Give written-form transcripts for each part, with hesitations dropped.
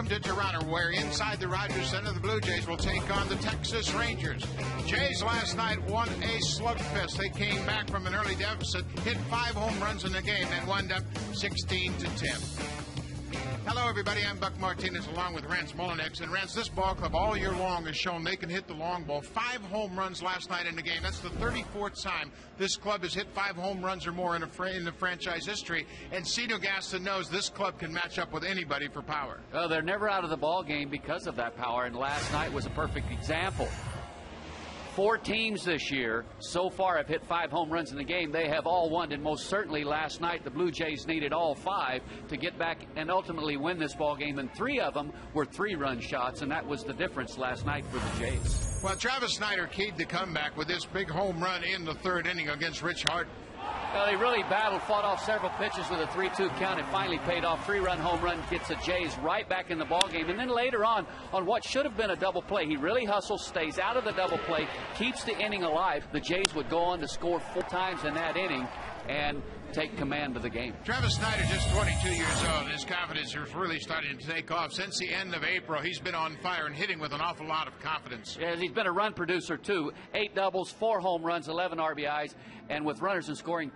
welcome to Toronto, where inside the Rogers Center, the Blue Jays will take on the Texas Rangers. Jays last night won a slugfest. They came back from an early deficit, hit 5 home runs in the game, and wound up 16-10. Hello, everybody. I'm Buck Martinez, along with Rance Mullinex. And Rance, this ball club all year long has shown they can hit the long ball. 5 home runs last night in the game. That's the 34th time this club has hit 5 home runs or more in the franchise history. And Cito Gaston knows this club can match up with anybody for power. Well, they're never out of the ball game because of that power, and last night was a perfect example. 4 teams this year so far have hit 5 home runs in the game. They have all won, and most certainly last night the Blue Jays needed all 5 to get back and ultimately win this ball game, and 3 of them were 3-run shots, and that was the difference last night for the Jays. Well, Travis Snyder keyed the comeback with this big home run in the 3rd inning against Rich Hart. Well, he really battled, fought off several pitches with a 3-2 count, and finally paid off. 3-run home run, gets the Jays right back in the ball game. And then later on what should have been a double play, he really hustles, stays out of the double play, keeps the inning alive. The Jays would go on to score 4 times in that inning and take command of the game. Travis Snyder, just 22 years old. His confidence is really starting to take off. Since the end of April, he's been on fire and hitting with an awful lot of confidence. Yeah, he's been a run producer, too. 8 doubles, 4 home runs, 11 RBIs, and with runners in scoring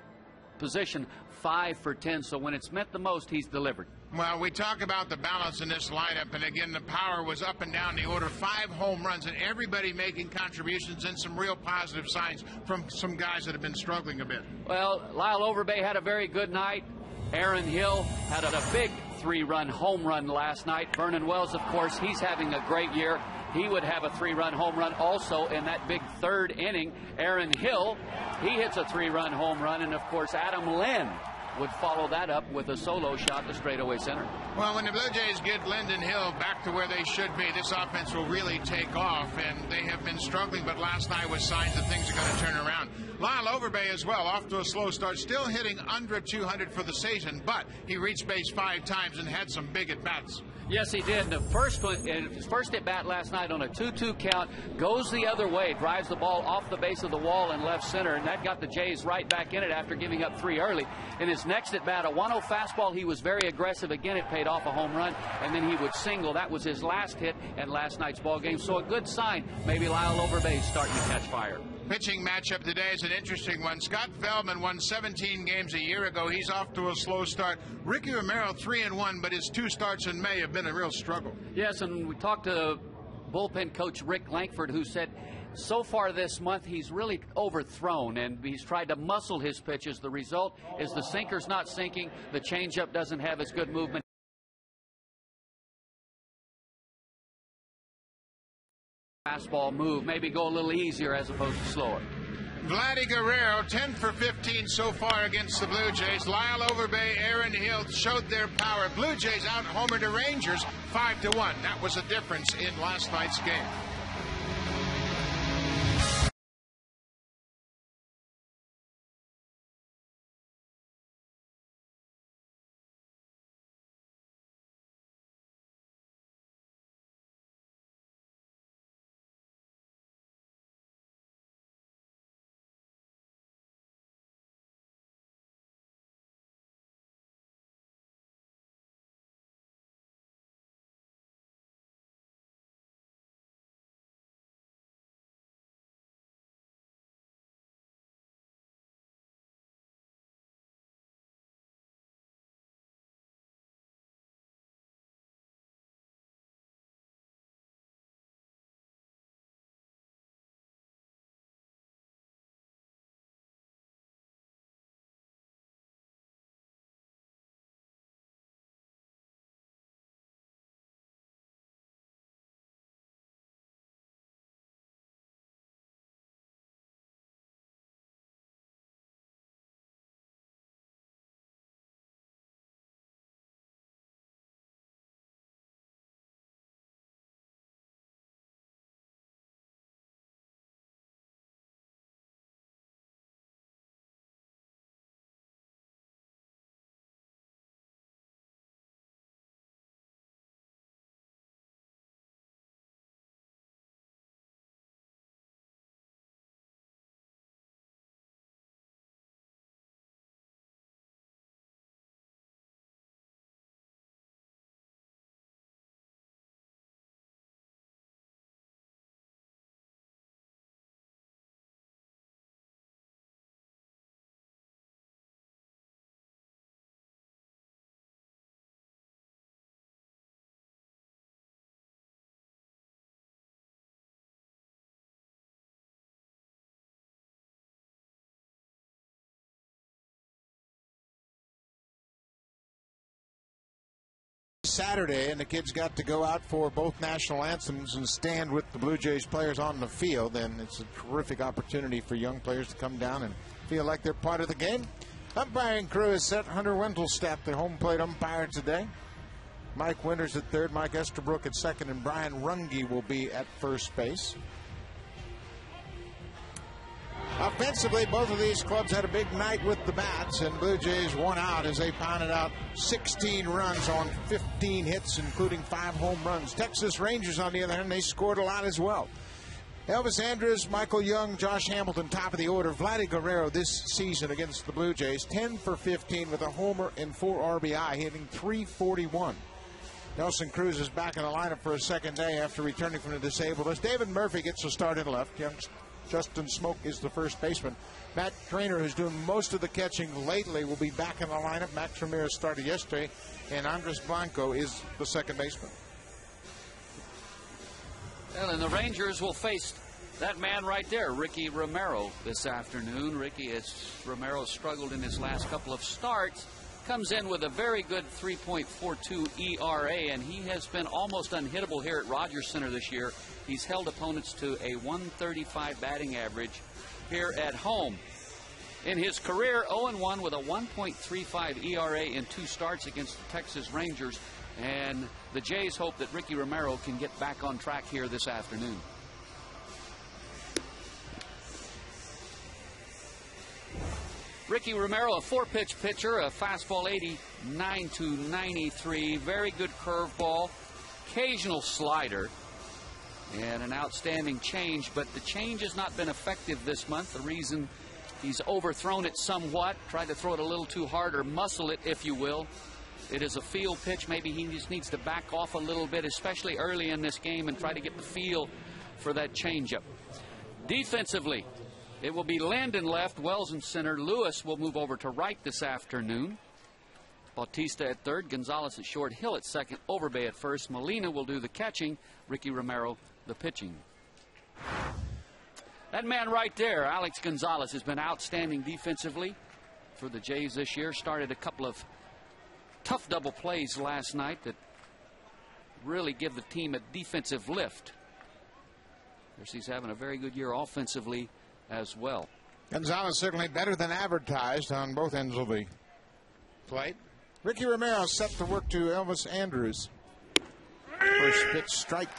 position, 5 for 10. So when it's meant the most, he's delivered. Well, we talk about the balance in this lineup, and again, the power was up and down the order. 5 home runs, and everybody making contributions and some real positive signs from some guys that have been struggling a bit. Well, Lyle Overbay had a very good night. Aaron Hill had a big 3-run home run last night. Vernon Wells, of course, he's having a great year. He would have a 3-run home run also in that big 3rd inning. Aaron Hill, he hits a 3-run home run, and of course Adam Lynn would follow that up with a solo shot to straightaway center. Well, when the Blue Jays get Linden Hill back to where they should be, this offense will really take off, and they have been struggling, but last night was signs that things are going to turn around. Lyle Overbay as well, off to a slow start, still hitting under 200 for the season, but he reached base 5 times and had some big at-bats. Yes, he did. The his first at bat last night on a 2-2 count goes the other way, drives the ball off the base of the wall in left center, and that got the Jays right back in it after giving up 3 early. In his next at bat, a 1-0 fastball, he was very aggressive. Again, it paid off a home run, and then he would single. That was his last hit in last night's ball game. So a good sign. Maybe Lyle Overbay is starting to catch fire. Pitching matchup today is an interesting one. Scott Feldman won 17 games a year ago. He's off to a slow start. Ricky Romero 3-1, but his 2 starts in May have been a real struggle. Yes, and we talked to bullpen coach Rick Langford, who said so far this month he's really overthrown and he's tried to muscle his pitches. The result is the sinker's not sinking. The changeup doesn't have as good movement. Fastball move, maybe go a little easier as opposed to slower. Vladdy Guerrero, 10 for 15 so far against the Blue Jays. Lyle Overbay, Aaron Hill showed their power. Blue Jays out homer to Rangers 5-1. That was a difference in last night's game. Saturday, and the kids got to go out for both national anthems and stand with the Blue Jays players on the field, and it's a terrific opportunity for young players to come down and feel like they're part of the game. Umpiring crew is set. Hunter Wendelstadt, the home plate umpire today. Mike Winters at third, Mike Estabrook at second, and Brian Runge will be at first base. Offensively, both of these clubs had a big night with the bats, and Blue Jays won out as they pounded out 16 runs on 15 hits, including 5 home runs. Texas Rangers, on the other hand, they scored a lot as well. Elvis Andrus, Michael Young, Josh Hamilton, top of the order. Vladdy Guerrero this season against the Blue Jays, 10 for 15 with a homer and 4 RBI, hitting .341. Nelson Cruz is back in the lineup for a second day after returning from the disabled list. David Murphy gets a start in left. Justin Smoke is the first baseman. Matt Trainer, who's doing most of the catching lately, will be back in the lineup. Max Ramirez started yesterday, and Andres Blanco is the second baseman. Well, and the Rangers will face that man right there, Ricky Romero, this afternoon. Romero struggled in his last couple of starts. Comes in with a very good 3.42 ERA, and he has been almost unhittable here at Rogers Center this year. He's held opponents to a 135 batting average here at home. In his career, 0-1 with a 1.35 ERA in 2 starts against the Texas Rangers. And the Jays hope that Ricky Romero can get back on track here this afternoon. Ricky Romero, a 4-pitch pitcher, a fastball 89 to 93, very good curveball, occasional slider, and an outstanding change, but the change has not been effective this month. The reason, he's overthrown it somewhat, tried to throw it a little too hard, or muscle it, if you will. It is a field pitch. Maybe he just needs to back off a little bit, especially early in this game, and try to get the feel for that changeup. Defensively, it will be Landon left, Wells in center. Lewis will move over to right this afternoon. Bautista at third, Gonzalez at short, Hill at second, Overbay at first. Molina will do the catching, Ricky Romero the pitching. That man right there, Alex Gonzalez, has been outstanding defensively for the Jays this year. Started a couple of tough double plays last night that really give the team a defensive lift. Of course, he's having a very good year offensively as well. Gonzalez certainly better than advertised on both ends of the plate. Ricky Romero set to work to Elvis Andrus. First pitch strike.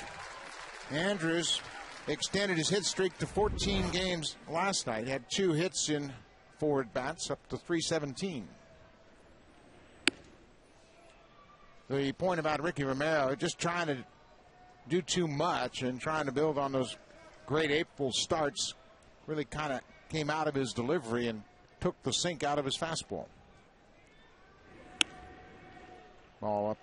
Andrus extended his hit streak to 14 games last night. He had 2 hits in 4 at-bats, up to 317. The point about Ricky Romero, just trying to do too much and trying to build on those great April starts, really kind of came out of his delivery and took the sink out of his fastball. Ball up.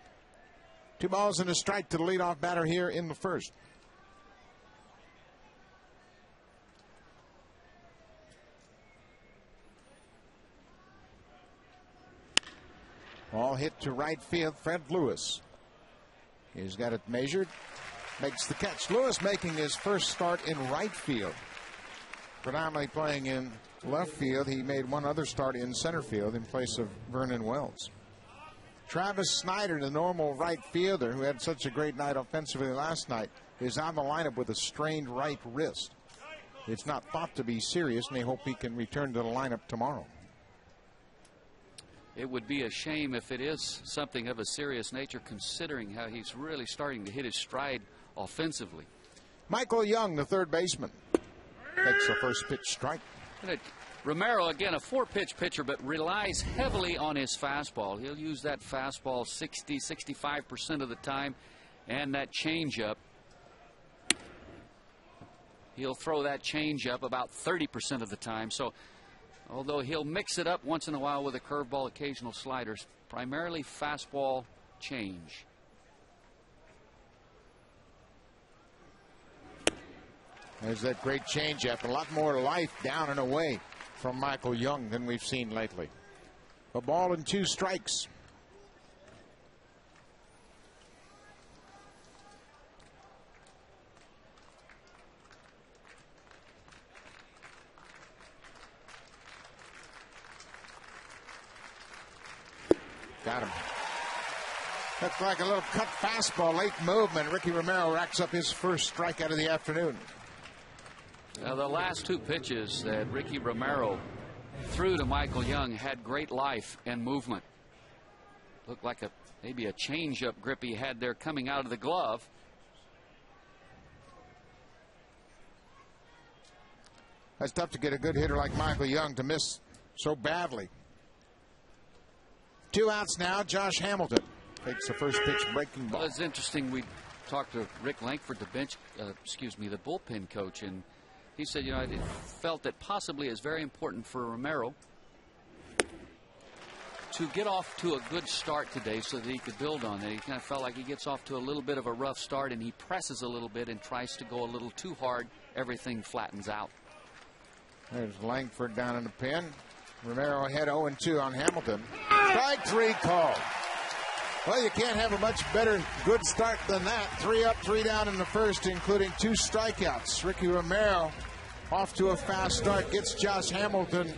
2 balls and a strike to the leadoff batter here in the first. Ball hit to right field. Fred Lewis. He's got it measured. Makes the catch. Lewis making his first start in right field. Predominantly playing in left field. He made one other start in center field in place of Vernon Wells. Travis Snyder, the normal right fielder who had such a great night offensively last night, is on the lineup with a strained right wrist. It's not thought to be serious, and they hope he can return to the lineup tomorrow. It would be a shame if it is something of a serious nature, considering how he's really starting to hit his stride offensively. Michael Young, the third baseman, takes the first pitch strike. Romero, again, a 4-pitch pitcher, but relies heavily on his fastball. He'll use that fastball 60-65% of the time, and that changeup. He'll throw that changeup about 30% of the time. So, although he'll mix it up once in a while with a curveball, occasional sliders, primarily fastball change. There's that great changeup. A lot more life down and away from Michael Young than we've seen lately. A ball and 2 strikes. Got him. Looked like a little cut fastball, late movement. Ricky Romero racks up his first strikeout of the afternoon. Now, the last two pitches that Ricky Romero threw to Michael Young had great life and movement. Looked like maybe a change-up grip he had there coming out of the glove. That's tough to get a good hitter like Michael Young to miss so badly. 2 outs now. Josh Hamilton takes the first pitch breaking ball. Well, it's interesting. We talked to Rick Lankford, the bullpen coach, and he said, I felt that possibly it's very important for Romero to get off to a good start today so that he could build on that. He kind of felt like he gets off to a little bit of a rough start and he presses a little bit and tries to go a little too hard. Everything flattens out. There's Lankford down in the pen. Romero ahead 0-2 on Hamilton. Strike 3 call. Well, you can't have a much better good start than that. 3 up, 3 down in the first, including 2 strikeouts. Ricky Romero off to a fast start, gets Josh Hamilton.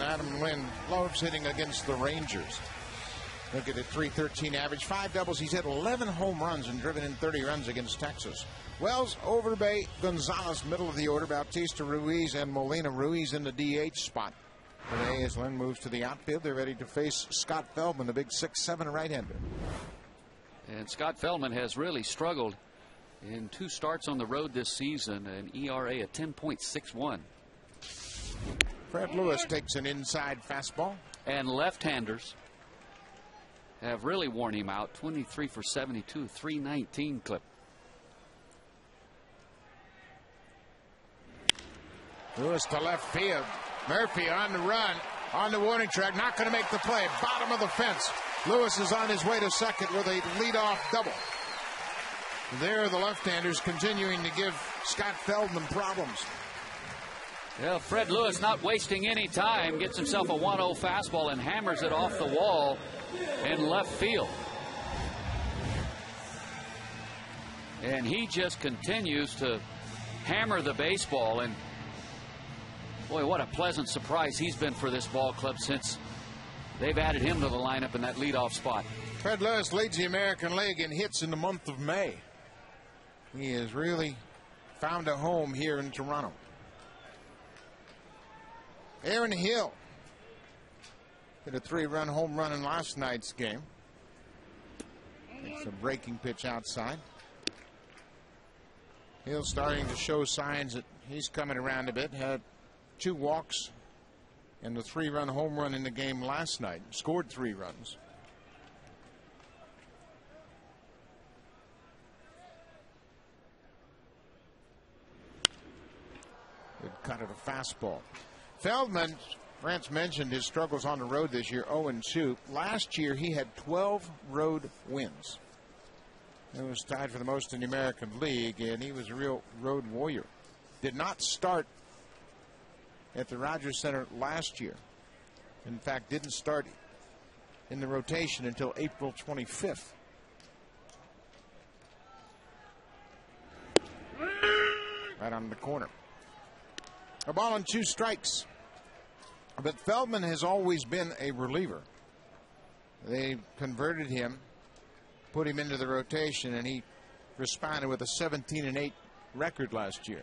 Adam Lynn loves hitting against the Rangers. Look at it, .313 average, 5 doubles. He's hit 11 home runs and driven in 30 runs against Texas. Wells, Overbay, Gonzalez, middle of the order. Bautista, Ruiz, and Molina. Ruiz in the DH spot today as Lynn moves to the outfield. They're ready to face Scott Feldman, the big 6'7" right-hander. And Scott Feldman has really struggled in 2 starts on the road this season, an ERA of 10.61. Fred Lewis takes an inside fastball. And left-handers have really worn him out. 23 for 72, 319 clip. Lewis to left field. Murphy on the run, on the warning track, not going to make the play. Bottom of the fence. Lewis is on his way to second with a leadoff double. There, the left-handers continuing to give Scott Feldman problems. Well, Fred Lewis not wasting any time, gets himself a 1-0 fastball and hammers it off the wall in left field. And he just continues to hammer the baseball. And boy, what a pleasant surprise he's been for this ball club since they've added him to the lineup in that leadoff spot. Fred Lewis leads the American League in hits in the month of May. He has really found a home here in Toronto. Aaron Hill hit a 3-run home run in last night's game. It's a breaking pitch outside. Hill starting to show signs that he's coming around a bit. Had 2 walks and the 3-run home run in the game last night. Scored 3 runs. Good cut of a fastball. Feldman France mentioned his struggles on the road this year, 0-2. Last year he had 12 road wins. It was tied for the most in the American League, and he was a real road warrior. Did not start at the Rogers Center last year. In fact, didn't start in the rotation until April 25th. Right on the corner. A ball and 2 strikes. But Feldman has always been a reliever. They converted him, put him into the rotation, and he responded with a 17-8 record last year.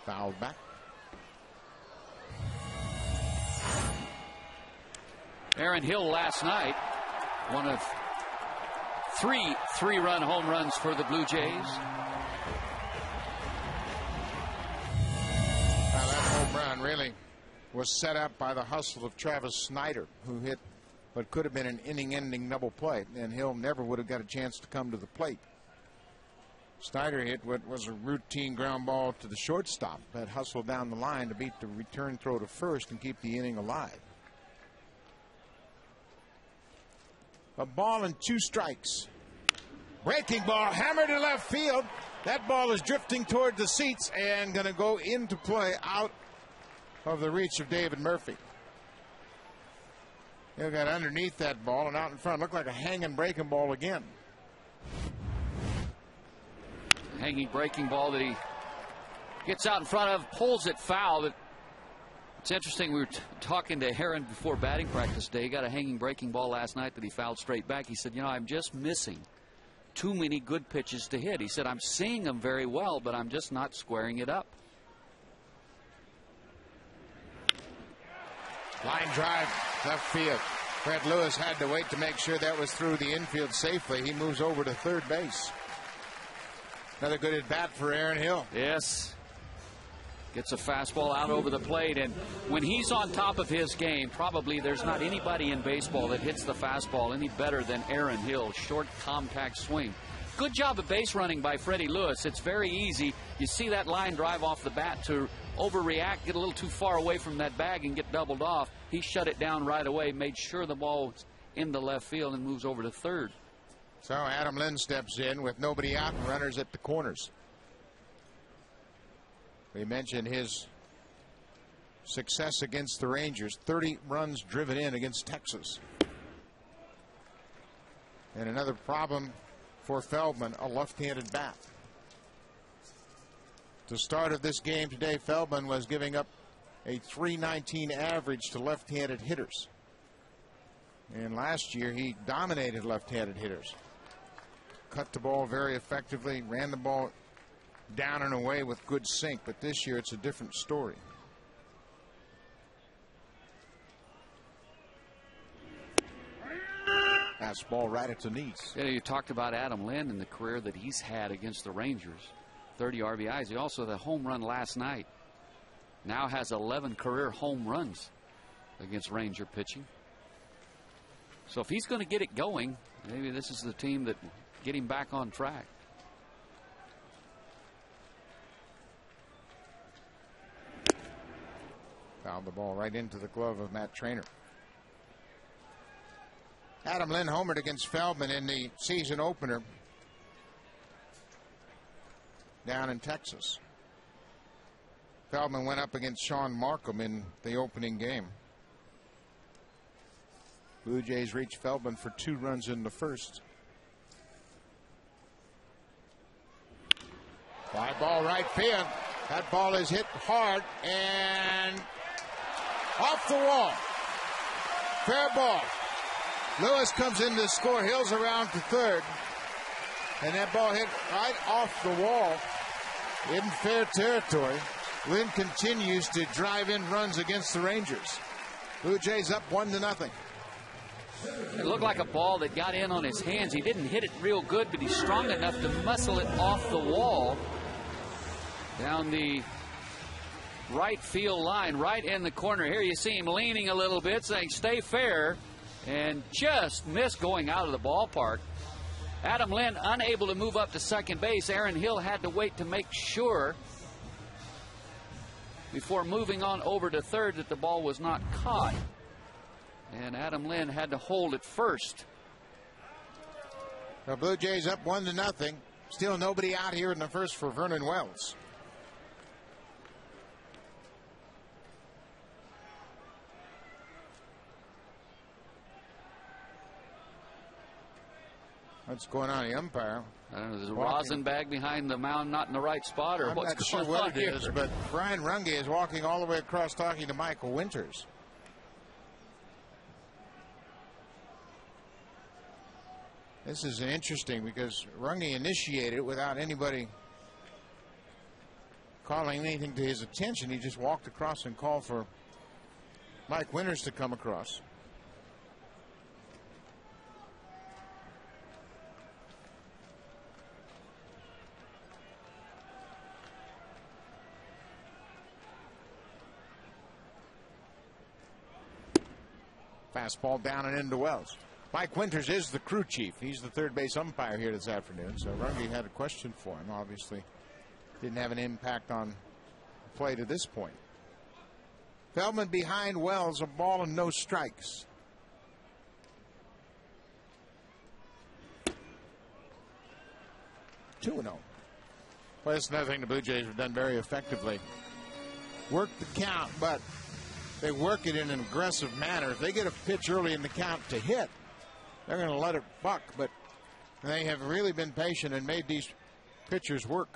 Fouled back. Aaron Hill last night, one of 3 three-run home runs for the Blue Jays. Well, that home run really was set up by the hustle of Travis Snyder, who hit what could have been an inning-ending double play, and Hill never would have got a chance to come to the plate. Snyder hit what was a routine ground ball to the shortstop that hustled down the line to beat the return throw to first and keep the inning alive. A ball and 2 strikes. Breaking ball hammered to left field. That ball is drifting toward the seats and going to go into play out of the reach of David Murphy. He got underneath that ball and out in front. Looked like a hanging breaking ball again. Hanging breaking ball that he gets out in front of, pulls it foul. But it's interesting, we were talking to Aaron before batting practice day. He got a hanging breaking ball last night that he fouled straight back. He said, you know, I'm just missing too many good pitches to hit. He said, I'm seeing them very well, but I'm just not squaring it up. Line drive, left field. Fred Lewis had to wait to make sure that was through the infield safely. He moves over to third base. Another good at bat for Aaron Hill. Yes. Gets a fastball out over the plate, and when he's on top of his game, probably there's not anybody in baseball that hits the fastball any better than Aaron Hill. Short, compact swing. Good job of base running by Freddie Lewis. It's very easy. You see that line drive off the bat to overreact, get a little too far away from that bag and get doubled off. He shut it down right away, made sure the ball was in the left field, and moves over to third. So Adam Lynn steps in with nobody out and runners at the corners. We mentioned his success against the Rangers. 30 runs driven in against Texas. And another problem for Feldman, a left-handed bat. The start of this game today, Feldman was giving up a .319 average to left-handed hitters. And last year he dominated left-handed hitters. Cut the ball very effectively, ran the ball down and away with good sink, but this year it's a different story. Fastball right at the knees. Yeah, you talked about Adam Lynn and the career that he's had against the Rangers. 30 RBIs. He also had a home run last night. Now has 11 career home runs against Ranger pitching. So if he's going to get it going, maybe this is the team that get him back on track. Fouled the ball right into the glove of Matt Traynor. Adam Lynn homered against Feldman in the season opener down in Texas. Feldman went up against Sean Markham in the opening game. Blue Jays reached Feldman for 2 runs in the first. Fly ball right field. That ball is hit hard and off the wall. Fair ball. Lewis comes in to score. Hill's around to third. And that ball hit right off the wall in fair territory. Lynn continues to drive in runs against the Rangers. Blue Jays up 1-0. It looked like a ball that got in on his hands. He didn't hit it real good, but he's strong enough to muscle it off the wall down the right field line, right in the corner. Here you see him leaning a little bit, saying stay fair, and just missed going out of the ballpark. Adam Lind unable to move up to second base. Aaron Hill had to wait to make sure before moving on over to third that the ball was not caught. And Adam Lind had to hold at first. The Blue Jays up 1-0. Still nobody out here in the first for Vernon Wells. What's going on, the umpire? I don't know, there's a rosin bag behind the mound not in the right spot, or what's going on? I'm not sure what it is, but Brian Runge is walking all the way across talking to Michael Winters. This is interesting because Runge initiated it without anybody calling anything to his attention. He just walked across and called for Mike Winters to come across. Fastball down and into Wells. Mike Winters is the crew chief. He's the third base umpire here this afternoon. So Runge had a question for him. Obviously didn't have an impact on play to this point. Feldman behind Wells, a ball and no strikes. Two-0. Well, that's another thing the Blue Jays have done very effectively. Work the count, but they work it in an aggressive manner. If they get a pitch early in the count to hit, they're going to let it buck, but they have really been patient and made these pitchers work.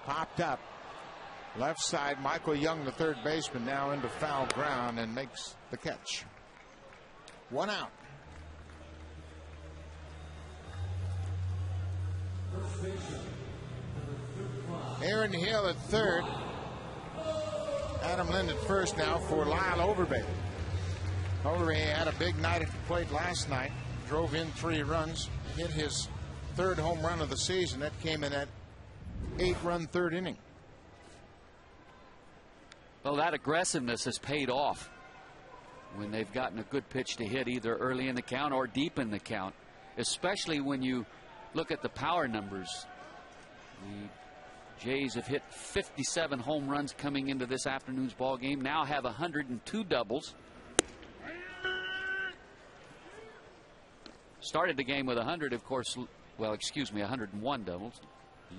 Popped up. Left side, Michael Young, the third baseman, now into foul ground and makes the catch. 1 out. Aaron Hill at third. Adam Lind at first now for Lyle Overbay. Overbay had a big night at the plate last night. Drove in 3 runs. Hit his third home run of the season. That came in that 8-run third inning. Well, that aggressiveness has paid off when they've gotten a good pitch to hit either early in the count or deep in the count, especially when you look at the power numbers. The Jays have hit 57 home runs coming into this afternoon's ball game. Now have 102 doubles. Started the game with 100, of course. Well, excuse me, 101 doubles.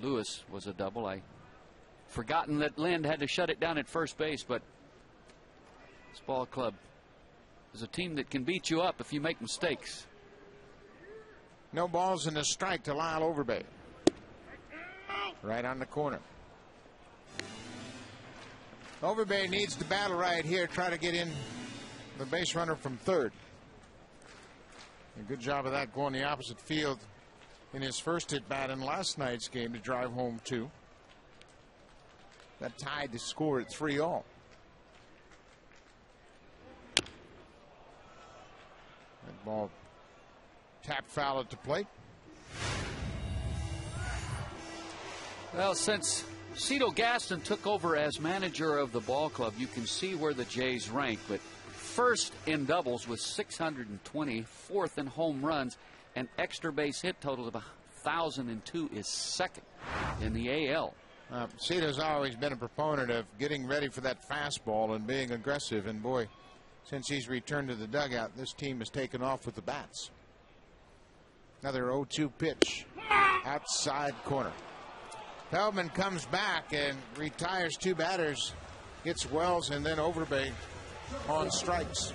Lewis was a double. I forgotten that Lind had to shut it down at first base, but this ball club is a team that can beat you up if you make mistakes. No balls and a strike to Lyle Overbay. Right on the corner. Overbay needs to battle right here, try to get in the base runner from third. A good job of that going the opposite field in his first at bat in last night's game to drive home 2. That tied the score at 3-all. That ball tapped foul at the plate. Well, since Cito Gaston took over as manager of the ball club, you can see where the Jays rank. But first in doubles with 620, fourth in home runs, and extra base hit total of 1,002 is second in the AL. Cito's always been a proponent of getting ready for that fastball and being aggressive. And boy, since he's returned to the dugout, this team has taken off with the bats. Another 0-2 pitch. Outside corner. Feldman comes back and retires 2 batters. Gets Wells and then Overbay on strikes.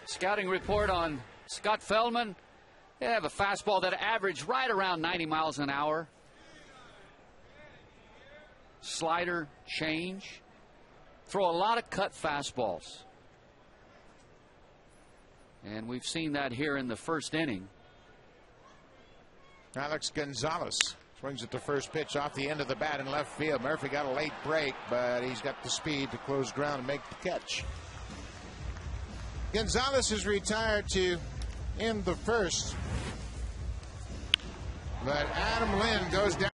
Scouting report on Scott Feldman. They have a fastball that averaged right around 90 miles an hour. Slider, change. Throw a lot of cut fastballs. And we've seen that here in the first inning. Alex Gonzalez swings at the first pitch off the end of the bat in left field. Murphy got a late break, but he's got the speed to close ground and make the catch. Gonzalez is retired to end the first. But Adam Lynn goes down.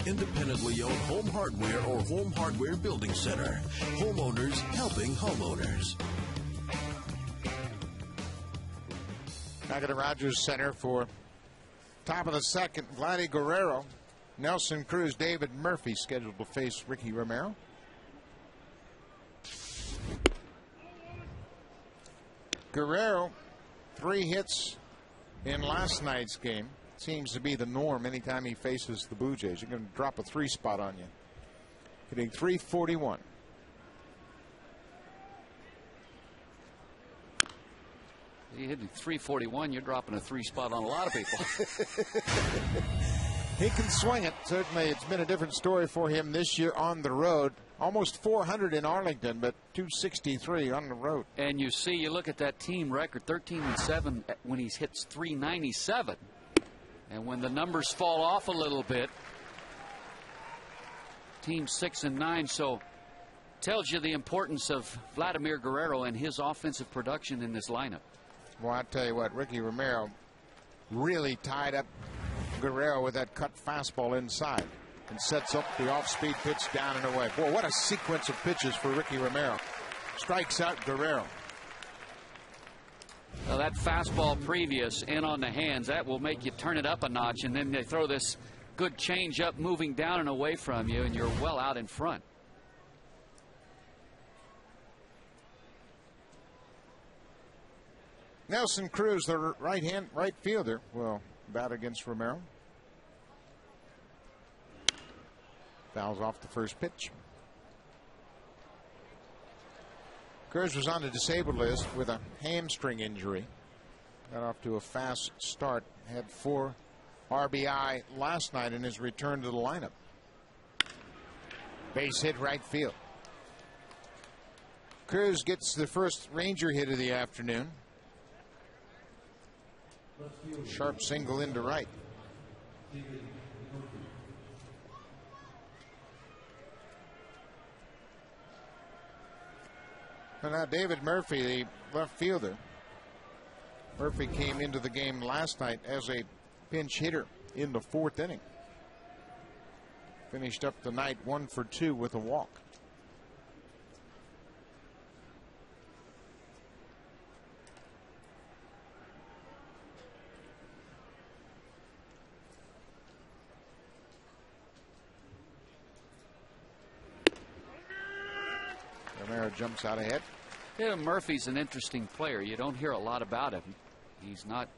Independently owned home hardware or home hardware building center. Homeowners helping homeowners. Back at the Rogers Center for top of the second. Vladdy Guerrero, Nelson Cruz, David Murphy scheduled to face Ricky Romero. Guerrero, 3 hits in last night's game. Seems to be the norm anytime he faces the Blue Jays. You're going to drop a 3 spot on you. Hitting .341. You hit .341, you're dropping a 3 spot on a lot of people. He can swing it. Certainly, it's been a different story for him this year on the road. Almost 400 in Arlington, but .263 on the road. And you see, you look at that team record, 13-7 when he hits .397. And when the numbers fall off a little bit, team 6-9. So tells you the importance of Vladimir Guerrero and his offensive production in this lineup. Well, I tell you what, Ricky Romero really tied up Guerrero with that cut fastball inside and sets up the off-speed pitch down and away. Boy, what a sequence of pitches for Ricky Romero. Strikes out Guerrero. Now that fastball previous in on the hands, that will make you turn it up a notch, and then they throw this good change up moving down and away from you, and you're well out in front. Nelson Cruz, the right fielder, will bat against Romero. Fouls off the first pitch. Cruz was on the disabled list with a hamstring injury. Got off to a fast start. Had 4 RBI last night in his return to the lineup. Base hit right field. Cruz gets the first Ranger hit of the afternoon. Sharp single into right. And now David Murphy, the left fielder. Murphy came into the game last night as a pinch hitter in the 4th inning. Finished up the night 1 for 2 with a walk. Romero jumps out ahead. Yeah, Murphy's an interesting player. You don't hear a lot about him. He's not,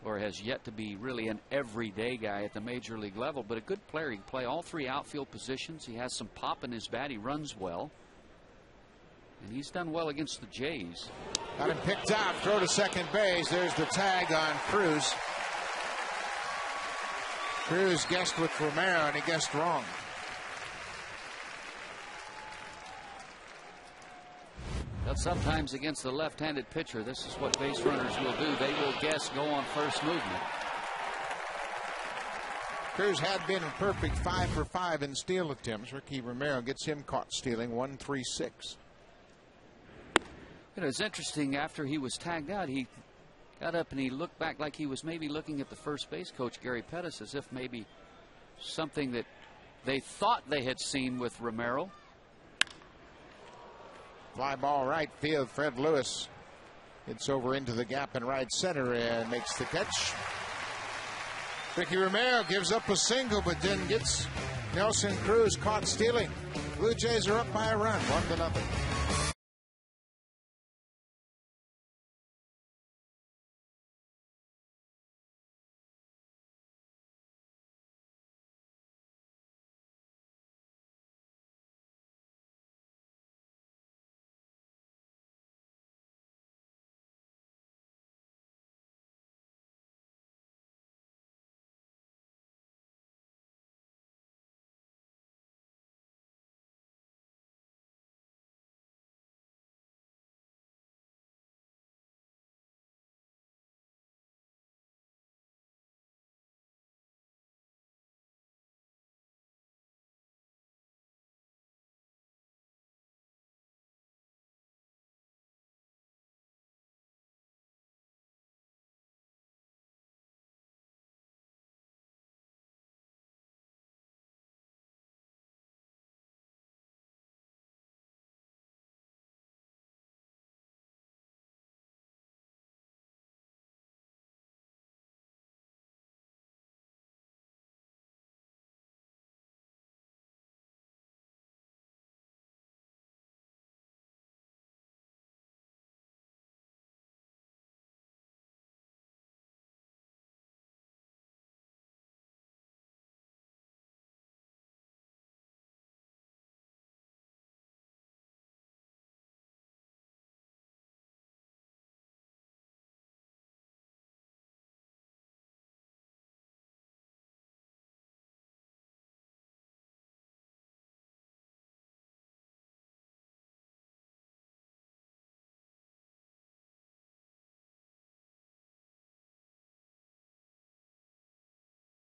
or has yet to be, really an everyday guy at the major league level, but a good player. He can play all 3 outfield positions. He has some pop in his bat. He runs well. And he's done well against the Jays. Got him picked out. Throw to second base. There's the tag on Cruz. Cruz guessed with Romero, and he guessed wrong. But sometimes against the left-handed pitcher, this is what base runners will do. They will guess, go on first movement. Cruz had been a perfect 5 for 5 in steal attempts. Ricky Romero gets him caught stealing 1-3-6. It was interesting. After he was tagged out, he got up and he looked back like he was maybe looking at the first base coach, Gary Pettis, as if maybe something that they thought they had seen with Romero. Fly ball right field. Fred Lewis hits over into the gap in right center and makes the catch. Ricky Romero gives up a single, but then gets Nelson Cruz caught stealing. Blue Jays are up by a run, 1-0.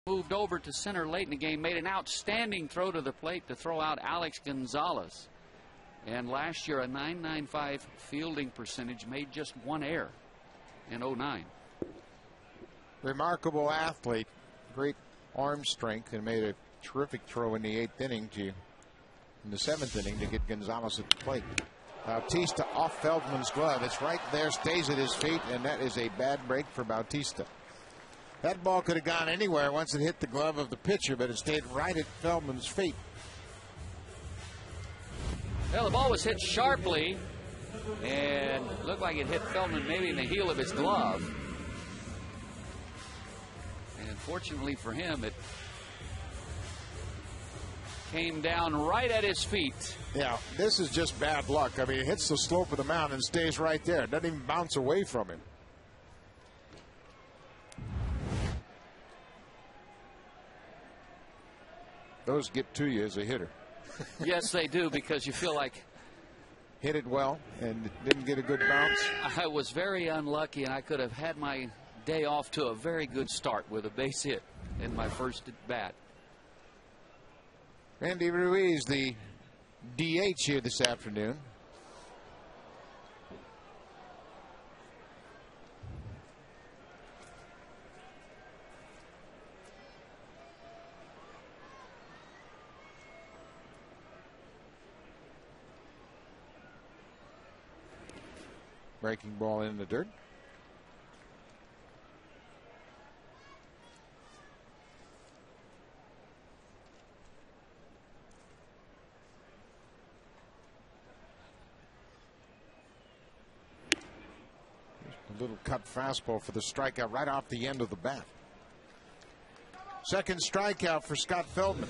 Moved over to center late in the game, made an outstanding throw to the plate to throw out Alex Gonzalez. And last year, a .995 fielding percentage, made just one error in 09. Remarkable athlete, great arm strength, and made a terrific throw in the 8th inning in the 7th inning to get Gonzalez at the plate. Bautista off Feldman's glove. It's right there, stays at his feet, and that is a bad break for Bautista. That ball could have gone anywhere once it hit the glove of the pitcher, but it stayed right at Feldman's feet. Well, the ball was hit sharply and looked like it hit Feldman maybe in the heel of his glove. And fortunately for him, it came down right at his feet. Yeah, this is just bad luck. I mean, it hits the slope of the mound and stays right there. It doesn't even bounce away from him. Those get to you as a hitter. Yes, they do, because you feel like hit it well and didn't get a good bounce. I was very unlucky, and I could have had my day off to a very good start with a base hit in my first at bat. Randy Ruiz, the DH here this afternoon. Breaking ball in the dirt. A little cut fastball for the strikeout right off the end of the bat. Second strikeout for Scott Feldman.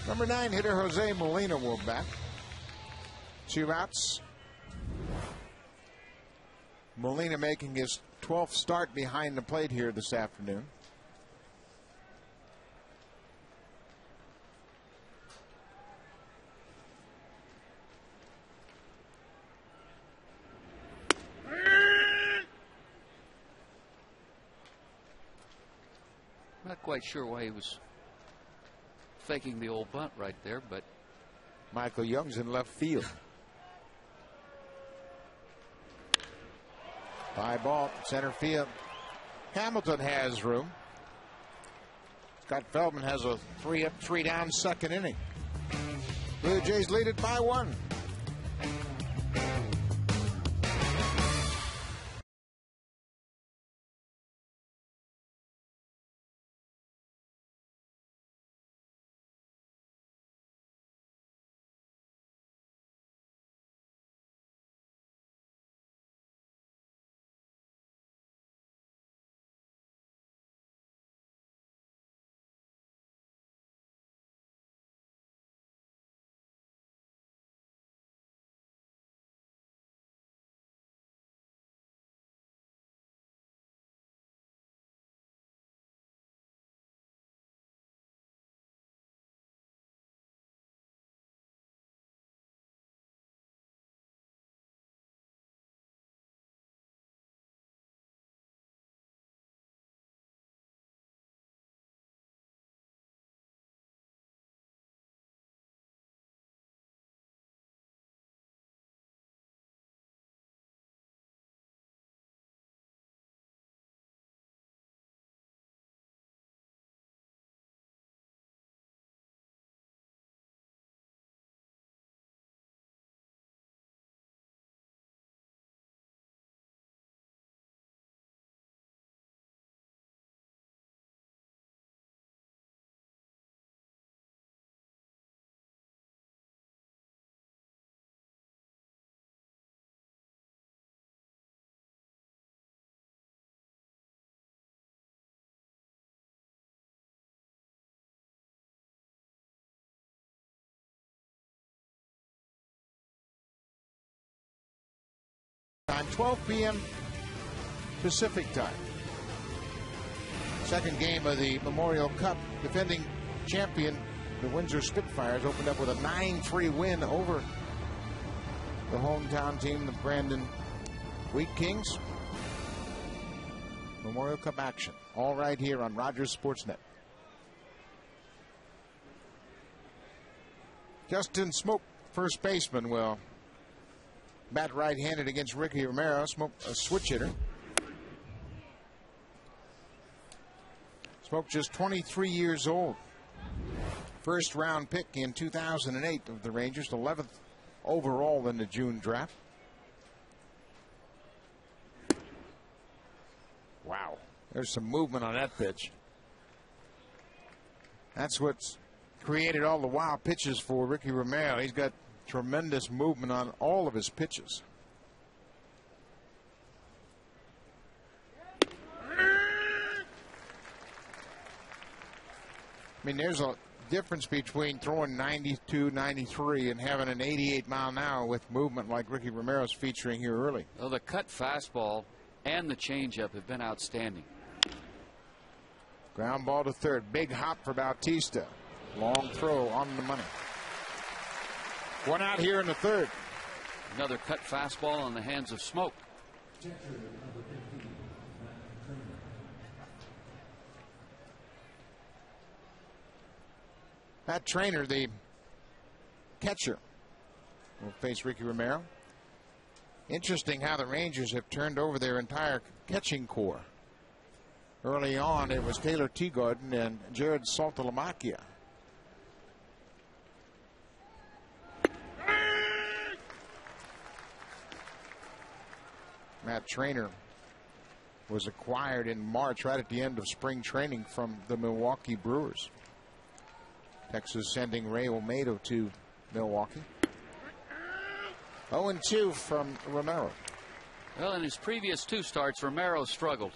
Number 9 hitter Jose Molina will bat. 2 outs. Molina making his 12th start behind the plate here this afternoon. Not quite sure why he was faking the old bunt right there, but Michael Young's in left field. High ball, center field. Hamilton has room. Scott Feldman has a 3 up, 3 down second inning. Blue Jays lead it by 1. Time 12 p.m. Pacific time. Second game of the Memorial Cup. Defending champion, the Windsor Spitfires, opened up with a 9-3 win over the hometown team, the Brandon Wheat Kings. Memorial Cup action, all right here on Rogers Sportsnet. Justin Smoke, first baseman, will bat right-handed against Ricky Romero. Smoke, a switch hitter. Smoke just 23 years old. First round pick in 2008 of the Rangers, 11th overall in the June draft. Wow, there's some movement on that pitch. That's what's created all the wild pitches for Ricky Romero. He's got tremendous movement on all of his pitches. I mean, there's a difference between throwing 92, 93 and having an 88 mile an hour with movement like Ricky Romero's featuring here early. Well, the cut fastball and the changeup have been outstanding. Ground ball to third. Big hop for Bautista. Long throw on the money. One out here in the third. Another cut fastball in the hands of Smoke. Matt Trainer, the catcher, will face Ricky Romero. Interesting how the Rangers have turned over their entire catching core. Early on, it was Taylor Teagarden and Jared Saltalamacchia. Matt Trainer was acquired in March, right at the end of spring training, from the Milwaukee Brewers. Texas sending Ray Olmedo to Milwaukee. 0-2 from Romero. Well, in his previous 2 starts, Romero struggled,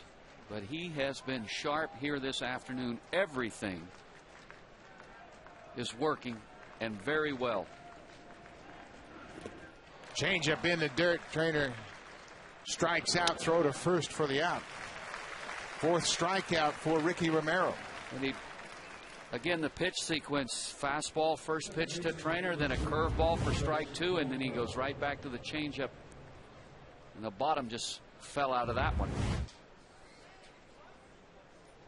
but he has been sharp here this afternoon. Everything is working, and very well. Change up in the dirt. Trainer strikes out, throw to first for the out. 4th strikeout for Ricky Romero. And again, the pitch sequence: fastball, first pitch to Trainer, then a curveball for strike 2, and then he goes right back to the changeup. And the bottom just fell out of that one.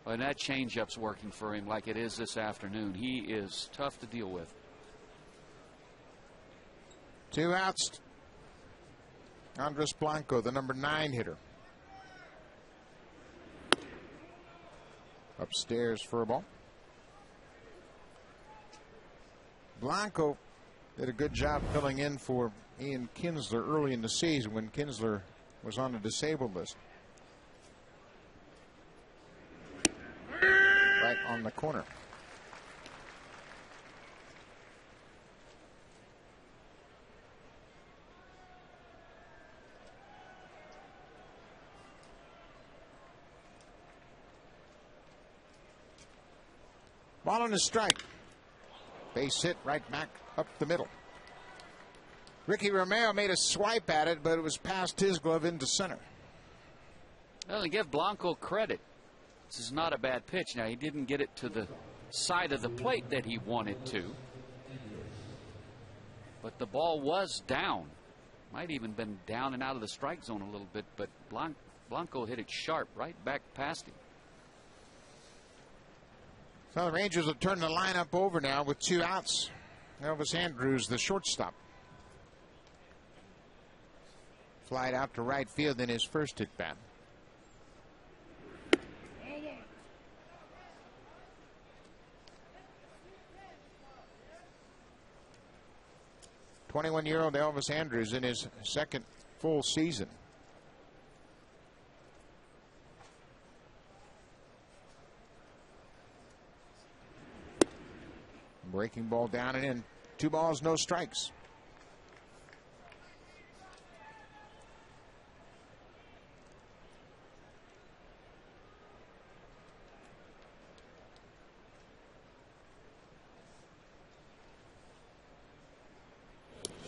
And that changeup's working for him like it is this afternoon. He is tough to deal with. 2 outs. Andres Blanco, the number 9 hitter. Upstairs for a ball. Blanco did a good job filling in for Ian Kinsler early in the season when Kinsler was on the disabled list. Right on the corner. Ball on a strike. Base hit right back up the middle. Ricky Romero made a swipe at it, but it was past his glove into center. Well, to give Blanco credit, this is not a bad pitch. Now, he didn't get it to the side of the plate that he wanted to, but the ball was down. Might even been down and out of the strike zone a little bit, but Blanco hit it sharp right back past him. So the Rangers will turn the lineup over now with 2 outs. Elvis Andrus, the shortstop. Flied out to right field in his first at bat. "21-year-old Elvis Andrus in his second full season. Breaking ball down and in. 2 balls, no strikes.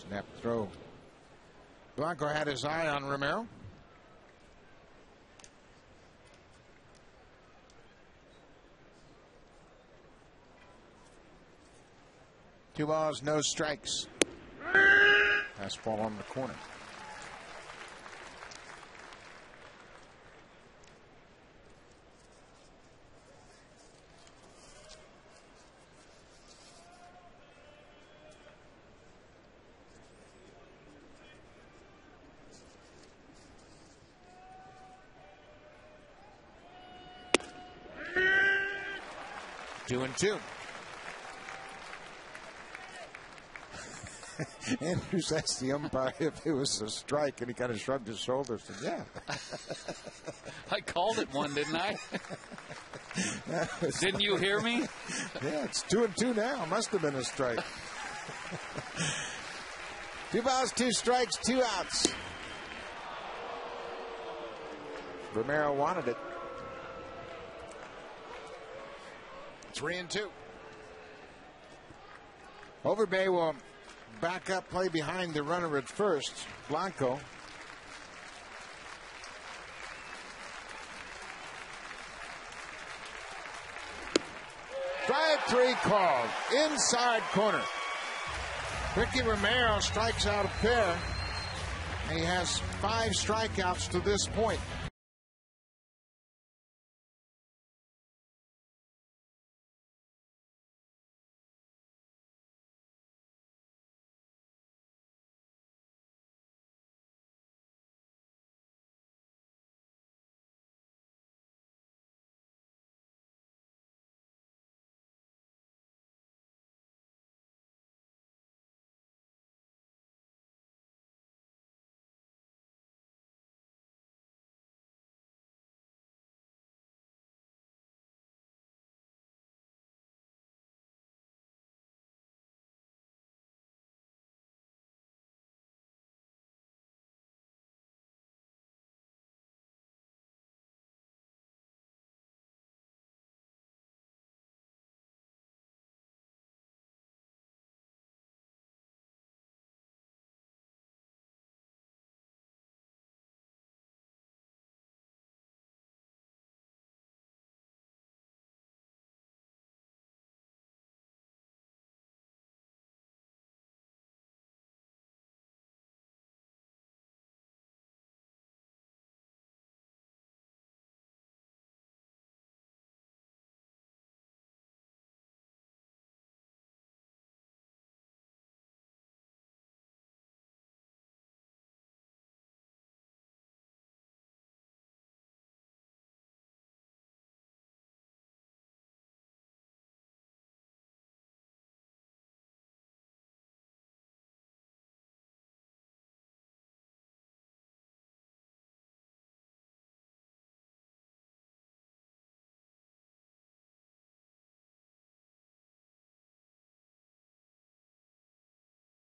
Snap throw. Blanco had his eye on Romero. Two balls, no strikes. Fastball on the corner. Two and two. Andrews asked the umpire if it was a strike, and he kind of shrugged his shoulders and said, yeah. I called it one, didn't I? Didn't you hear me? Yeah, it's 2 and 2 now. Must have been a strike. 2 balls, 2 strikes, 2 outs. Romero wanted it. 3 and 2. Overbay will back up, play behind the runner at first. Blanco. Strike 3 called. Inside corner. Ricky Romero strikes out a pair. And he has 5 strikeouts to this point.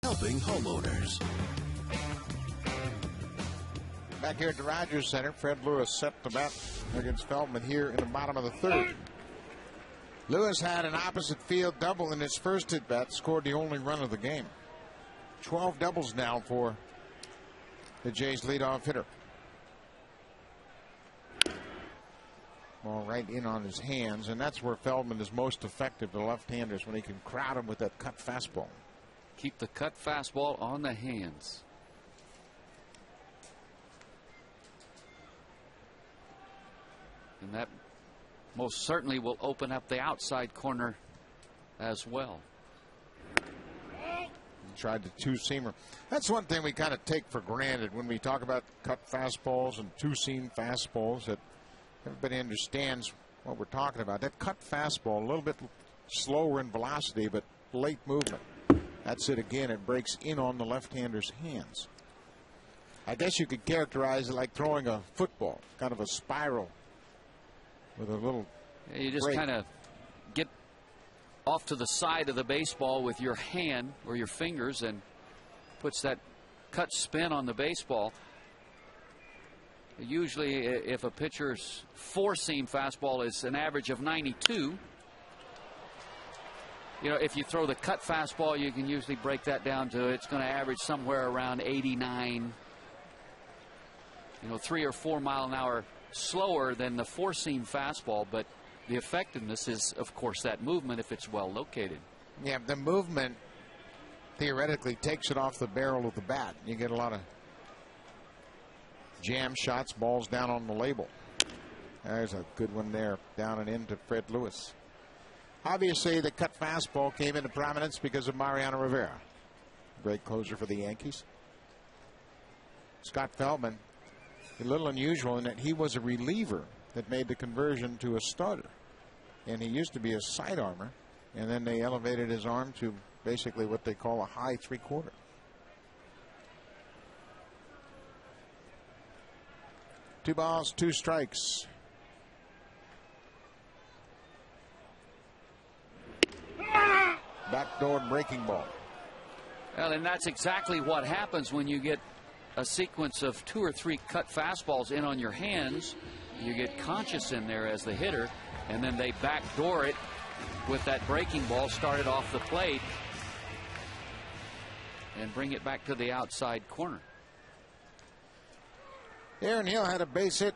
helping homeowners. Back here at the Rogers Center, Fred Lewis set the bat against Feldman here in the bottom of the third. Lewis had an opposite field double in his first at bat, scored the only run of the game. 12 doubles now for the Jays leadoff hitter. Ball right in on his hands, and that's where Feldman is most effective to left-handers, when he can crowd him with that cut fastball. Keep the cut fastball on the hands. And that most certainly will open up the outside corner as well. Tried the two-seamer. That's one thing we kind of take for granted when we talk about cut fastballs and two-seam fastballs, that everybody understands what we're talking about. That cut fastball, a little bit slower in velocity, but late movement. That's it again. It breaks in on the left-hander's hands. I guess you could characterize it like throwing a football, kind of a spiral with a little you just kind of get off to the side of the baseball with your hand or your fingers and puts that cut spin on the baseball. Usually if a pitcher's four-seam fastball is an average of 92, you know, if you throw the cut fastball, you can usually break that down to it's going to average somewhere around 89, 3 or 4 mile an hour slower than the four-seam fastball, but the effectiveness is, of course, that movement if it's well located. Yeah, the movement theoretically takes it off the barrel of the bat. You get a lot of jam shots, balls down on the label. There's a good one there, down and into Fred Lewis. Obviously, the cut fastball came into prominence because of Mariano Rivera. Great closer for the Yankees. Scott Feldman, a little unusual in that he was a reliever that made the conversion to a starter. And he used to be a side armor, and then they elevated his arm to basically what they call a high three-quarter. Two balls, two strikes. Backdoor breaking ball. Well, and that's exactly what happens when you get a sequence of 2 or 3 cut fastballs in on your hands. You get conscious in there as the hitter, and then they backdoor it with that breaking ball, started off the plate, and bring it back to the outside corner. Aaron Hill had a base hit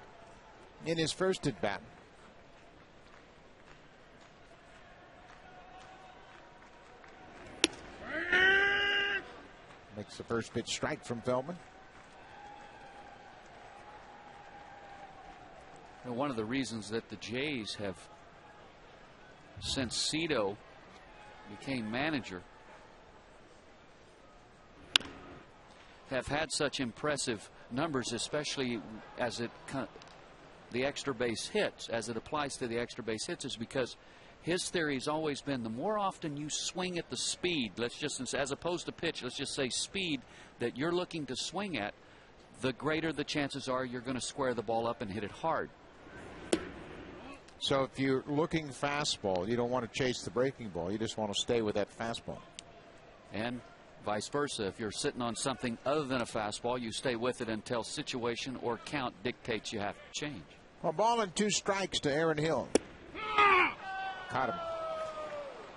in his first at bat. Makes the first pitch strike from Feldman. One of the reasons that the Jays have, since Cito became manager, have had such impressive numbers, especially as the extra base hits, as it applies to the extra base hits, is because his theory has always been the more often you swing at the speed, let's just, as opposed to pitch, let's just say speed that you're looking to swing at, the greater the chances are you're going to square the ball up and hit it hard. So if you're looking fastball, you don't want to chase the breaking ball. You just want to stay with that fastball. And vice versa. If you're sitting on something other than a fastball, you stay with it until situation or count dictates you have to change. Well, ball and 2 strikes to Aaron Hill. Caught him.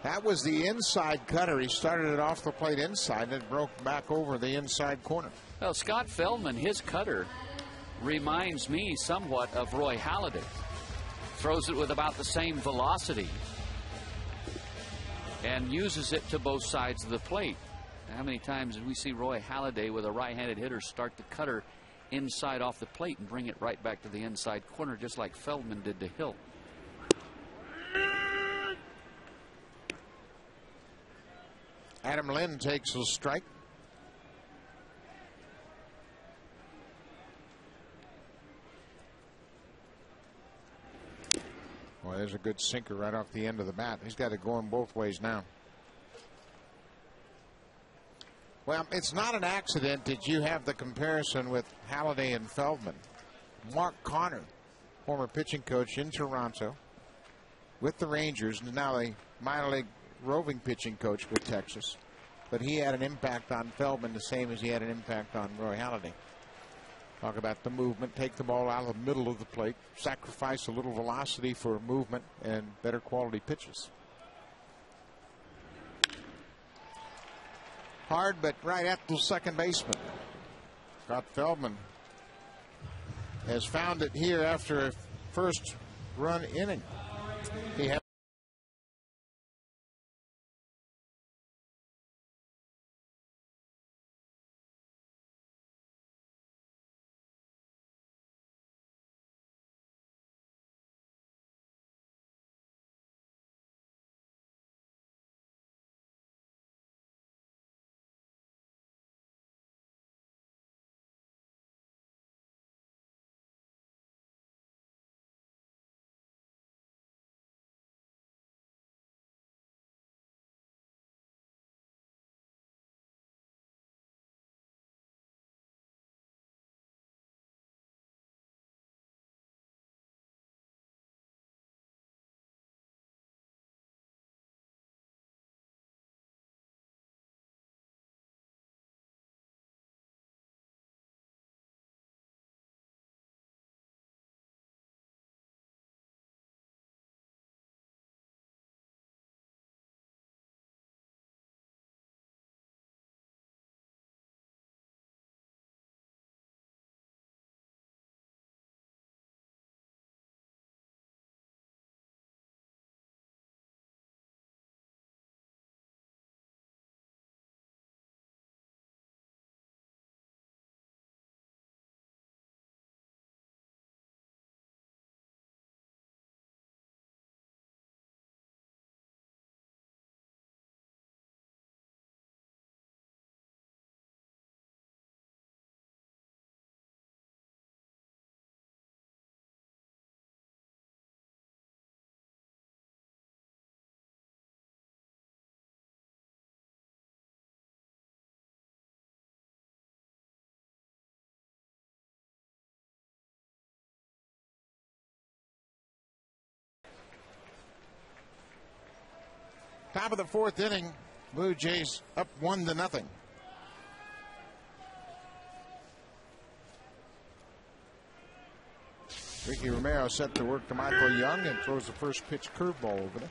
That was the inside cutter. He started it off the plate inside and it broke back over the inside corner. Well, Scott Feldman, his cutter reminds me somewhat of Roy Halladay. Throws it with about the same velocity and uses it to both sides of the plate. How many times did we see Roy Halladay with a right-handed hitter start the cutter inside off the plate and bring it right back to the inside corner, just like Feldman did to Hill? Adam Lynn takes a strike. Well, there's a good sinker right off the end of the bat. He's got it going both ways now. Well, it's not an accident that you have the comparison with Halladay and Feldman. Mark Connor, former pitching coach in Toronto with the Rangers, and now a minor league roving pitching coach with Texas. but he had an impact on Feldman the same as he had an impact on Roy Halladay. Talk about the movement, take the ball out of the middle of the plate, sacrifice a little velocity for movement and better quality pitches. Hard, but right at the second baseman. Scott Feldman has found it here after a first run inning. He had top of the fourth inning. Blue Jays up 1-0. Ricky Romero set to work to Michael Young and throws the first pitch curveball over there.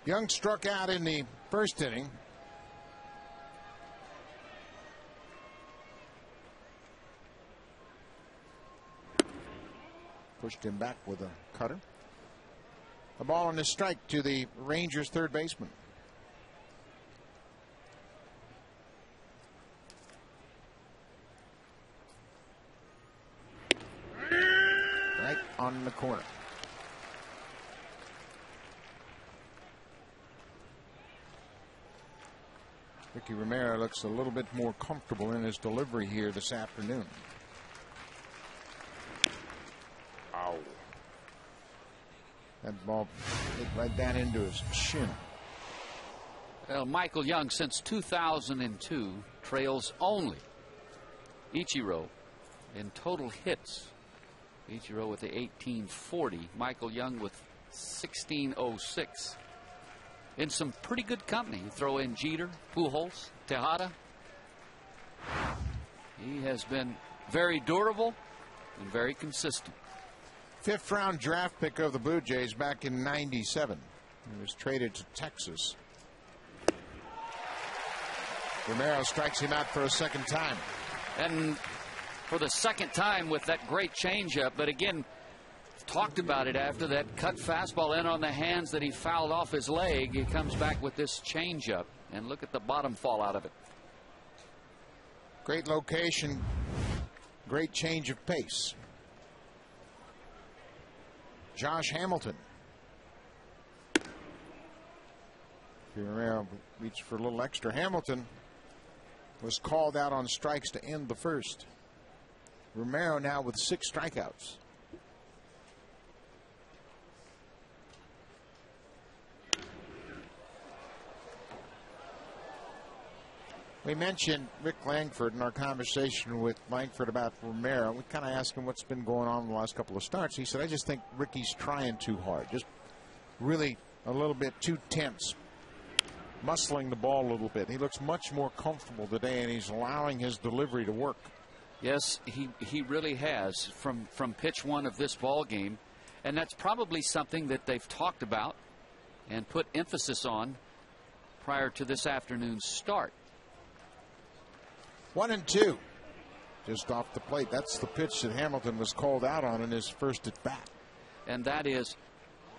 Young struck out in the first inning. Pushed him back with a cutter. A ball and a strike to the Rangers third baseman. Right on the corner. Ricky Romero looks a little bit more comfortable in his delivery here this afternoon. Ow. That ball hit right down into his shin. Well, Michael Young, since 2002, trails only Ichiro in total hits. Ichiro with the 1840. Michael Young with 1606. In some pretty good company. You throw in Jeter, Pujols, Tejada. He has been very durable and very consistent. Fifth round draft pick of the Blue Jays back in '97. He was traded to Texas. Romero strikes him out for a second time. And for the second time with that great changeup, but again, talked about it after that cut fastball in on the hands that he fouled off his leg. He comes back with this changeup, and look at the bottom fall out of it. Great location, great change of pace. Josh Hamilton. Romero reached for a little extra. Hamilton was called out on strikes to end the first. Romero now with 6 strikeouts. We mentioned Rick Langford in our conversation with Langford about Romero. We kind of asked him what's been going on in the last couple of starts. He said, I just think Ricky's trying too hard. Just really a little bit too tense. muscling the ball a little bit. He looks much more comfortable today, and he's allowing his delivery to work. Yes, he really has from pitch one of this ball game, and that's probably something that they've talked about and put emphasis on prior to this afternoon's start. 1-2 just off the plate. That's the pitch that Hamilton was called out on in his first at bat. And that is,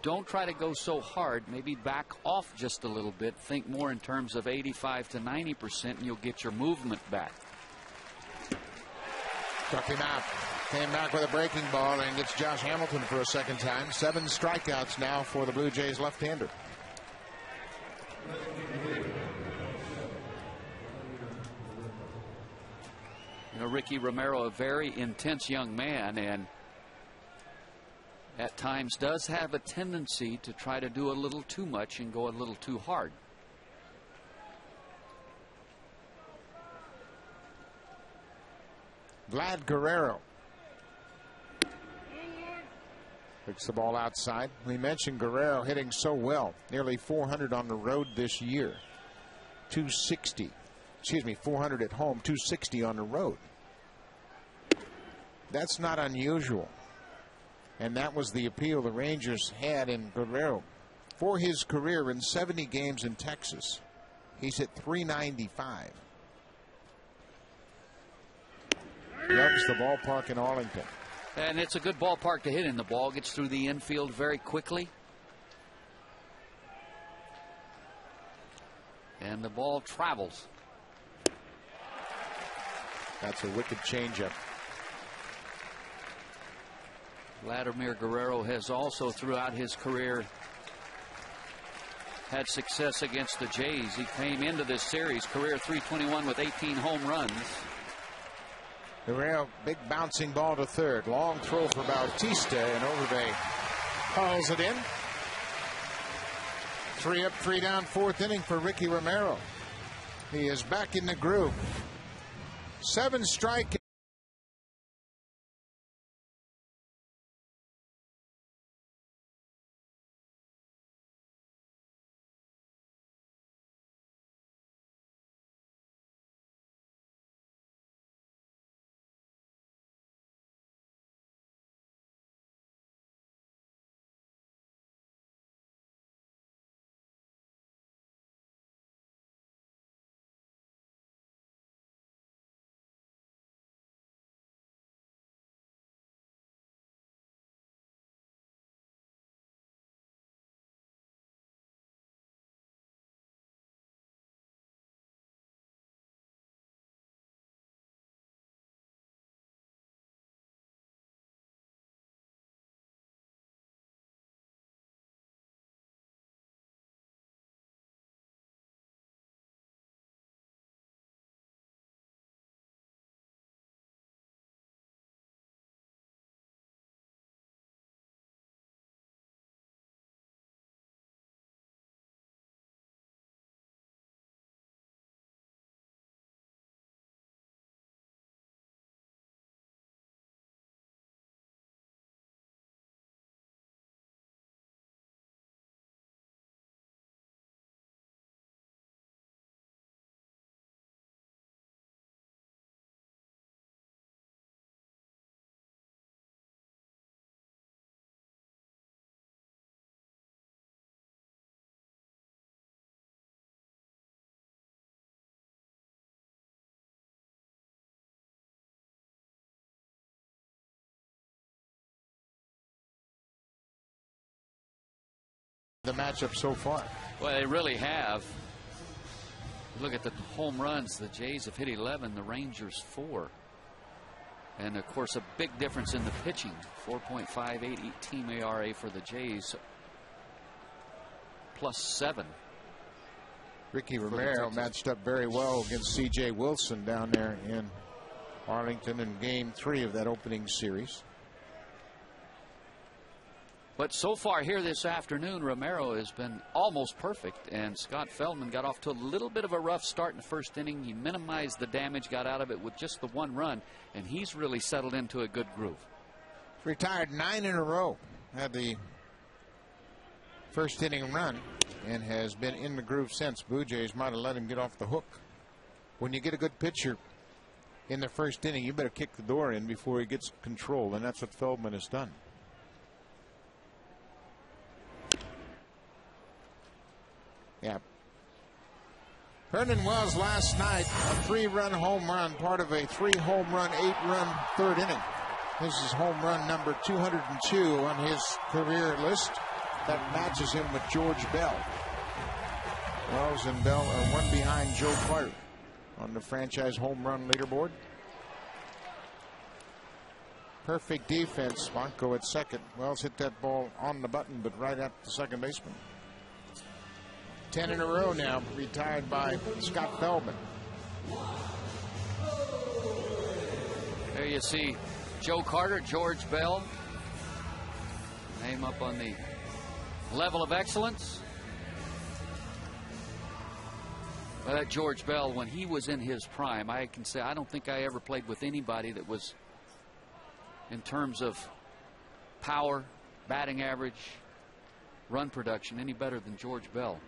don't try to go so hard. Maybe back off just a little bit. Think more in terms of 85 to 90%, and you'll get your movement back. Struck him out. Came back with a breaking ball and gets Josh Hamilton for a second time. 7 strikeouts now for the Blue Jays left-hander. You know, Ricky Romero, a very intense young man, and at times does have a tendency to try to do a little too much and go a little too hard. Vlad Guerrero picks the ball outside. We mentioned Guerrero hitting so well, nearly 400 on the road this year. 400 at home, 260 on the road. That's not unusual. And that was the appeal the Rangers had in Guerrero. For his career in 70 games in Texas, he's hit .395. Loves the ballpark in Arlington. And it's a good ballpark to hit in. The ball gets through the infield very quickly. And the ball travels. That's a wicked changeup. Vladimir Guerrero has also throughout his career had success against the Jays. He came into this series career .321 with 18 home runs. Guerrero, big bouncing ball to third. Long throw for Bautista, and Overbay hauls it in. 3 up, 3 down, 4th inning for Ricky Romero. He is back in the groove. 7 strikeouts. The matchup so far. Well, they really have. Look at the home runs. The Jays have hit 11, the Rangers 4. And of course, a big difference in the pitching. 4.58 team ERA for the Jays, +7. Ricky Romero matched up very well against C.J. Wilson down there in Arlington in Game 3 of that opening series. But so far here this afternoon, Romero has been almost perfect, and Scott Feldman got off to a little bit of a rough start in the first inning. He minimized the damage, got out of it with just the 1 run, and he's really settled into a good groove. Retired 9 in a row. Had the first inning run, and has been in the groove since. Blue Jays might have let him get off the hook. When you get a good pitcher in the first inning, you better kick the door in before he gets control, and that's what Feldman has done. Yeah. Hernan Wells last night, a 3-run home run, part of a 3-home run, 8-run third inning. This is home run number 202 on his career list. That matches him with George Bell. Wells and Bell are one behind Joe Clark on the franchise home run leaderboard. Perfect defense. Monco at second. Wells hit that ball on the button, but right at the second baseman. 10 in a row now, retired by Scott Feldman. There you see Joe Carter, George Bell. Name up on the level of excellence. Well, that George Bell, when he was in his prime, I can say I don't think I ever played with anybody that was, in terms of power, batting average, run production, any better than George Bell.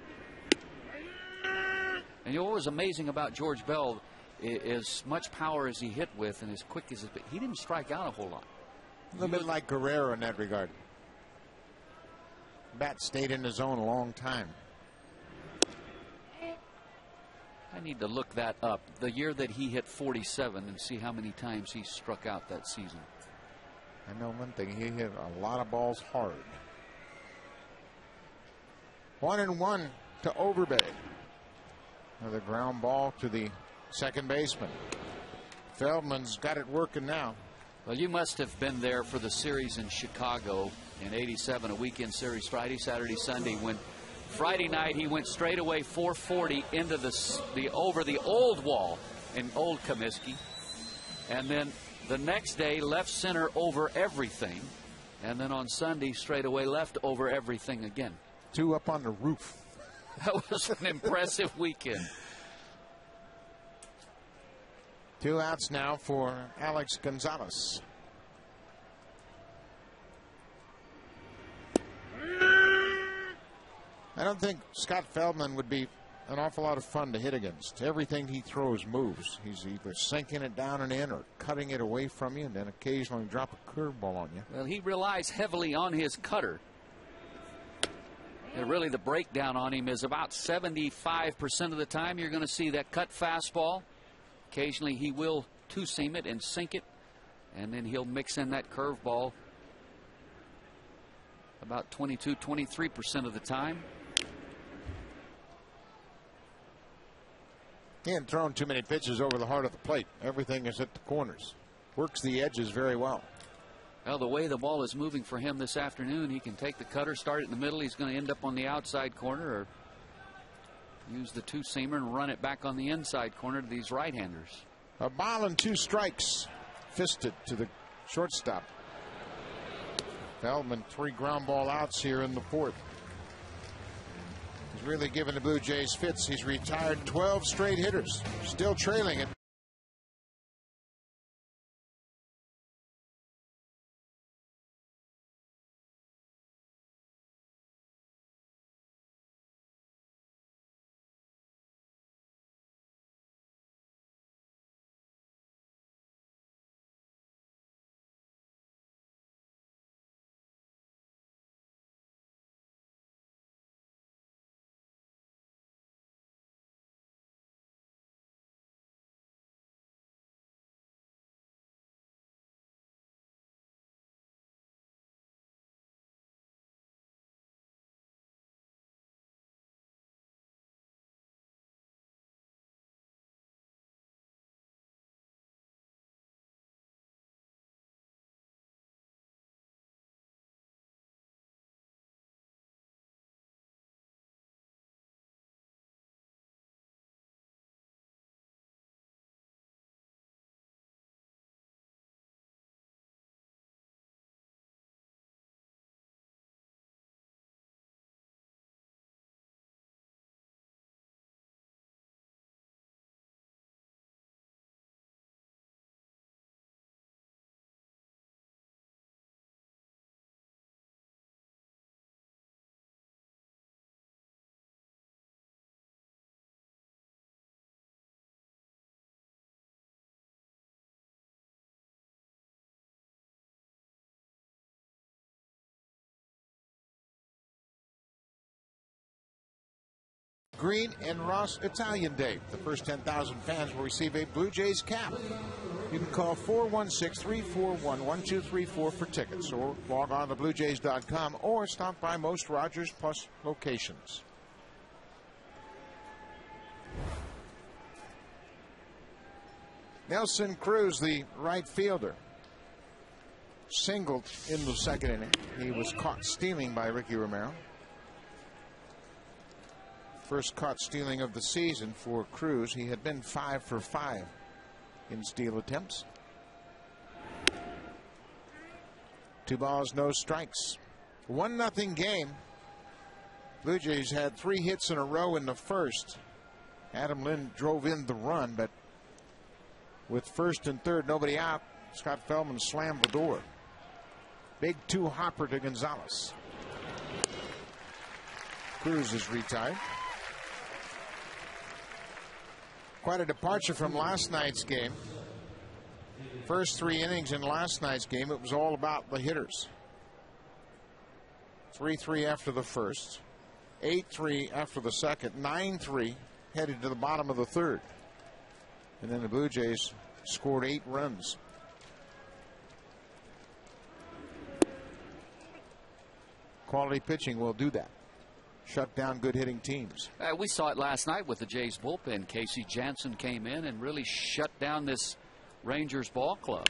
And you know what was amazing about George Bell, as much power as he hit with and as quick as he didn't strike out a whole lot. A little bit like Guerrero in that regard. Bat stayed in the zone a long time. I need to look that up. The year that he hit 47 and see how many times he struck out that season. I know one thing, he hit a lot of balls hard. 1-1 to Overbay. Another ground ball to the second baseman. Feldman's got it working now. Well, you must have been there for the series in Chicago in '87, a weekend series, Friday, Saturday, Sunday, when Friday night he went straight away 440 into over the old wall in Old Comiskey, and then the next day left center over everything, and then on Sunday straight away left over everything again. 2 up on the roof. That was an impressive weekend. 2 outs now for Alex Gonzalez. I don't think Scott Feldman would be an awful lot of fun to hit against. Everything he throws moves. He's either sinking it down and in or cutting it away from you, and then occasionally drop a curveball on you. Well, he relies heavily on his cutter. And really, the breakdown on him is about 75% of the time you're going to see that cut fastball. Occasionally, he will two-seam it and sink it, and then he'll mix in that curveball about 22-23% of the time. He hadn't thrown too many pitches over the heart of the plate. Everything is at the corners. Works the edges very well. Well, the way the ball is moving for him this afternoon, he can take the cutter, start it in the middle. He's going to end up on the outside corner, or use the two-seamer and run it back on the inside corner to these right-handers. A ball and 2 strikes. Fisted to the shortstop. Feldman 3 ground ball outs here in the 4th. He's really giving the Blue Jays fits. He's retired 12 straight hitters. Still trailing it. Green and Ross Italian Day. The first 10,000 fans will receive a Blue Jays cap. You can call 416-341-1234 for tickets, or log on to BlueJays.com, or stop by most Rogers Plus locations. Nelson Cruz, the right fielder, singled in the second inning. He was caught stealing by Ricky Romero. First caught stealing of the season for Cruz. He had been 5 for 5 in steal attempts. 2 balls, no strikes. 1-0 game. Blue Jays had 3 hits in a row in the first. Adam Lind drove in the run, but with first and third nobody out, Scott Feldman slammed the door. Big 2-hopper to Gonzalez. Cruz is retired. Quite a departure from last night's game. First 3 innings in last night's game, it was all about the hitters. 3-3 after the first, 8-3 after the second, 9-3 headed to the bottom of the third. And then the Blue Jays scored 8 runs. Quality pitching will do that. Shut down good hitting teams. We saw it last night with the Jays bullpen. Casey Jansen came in and really shut down this Rangers ball club.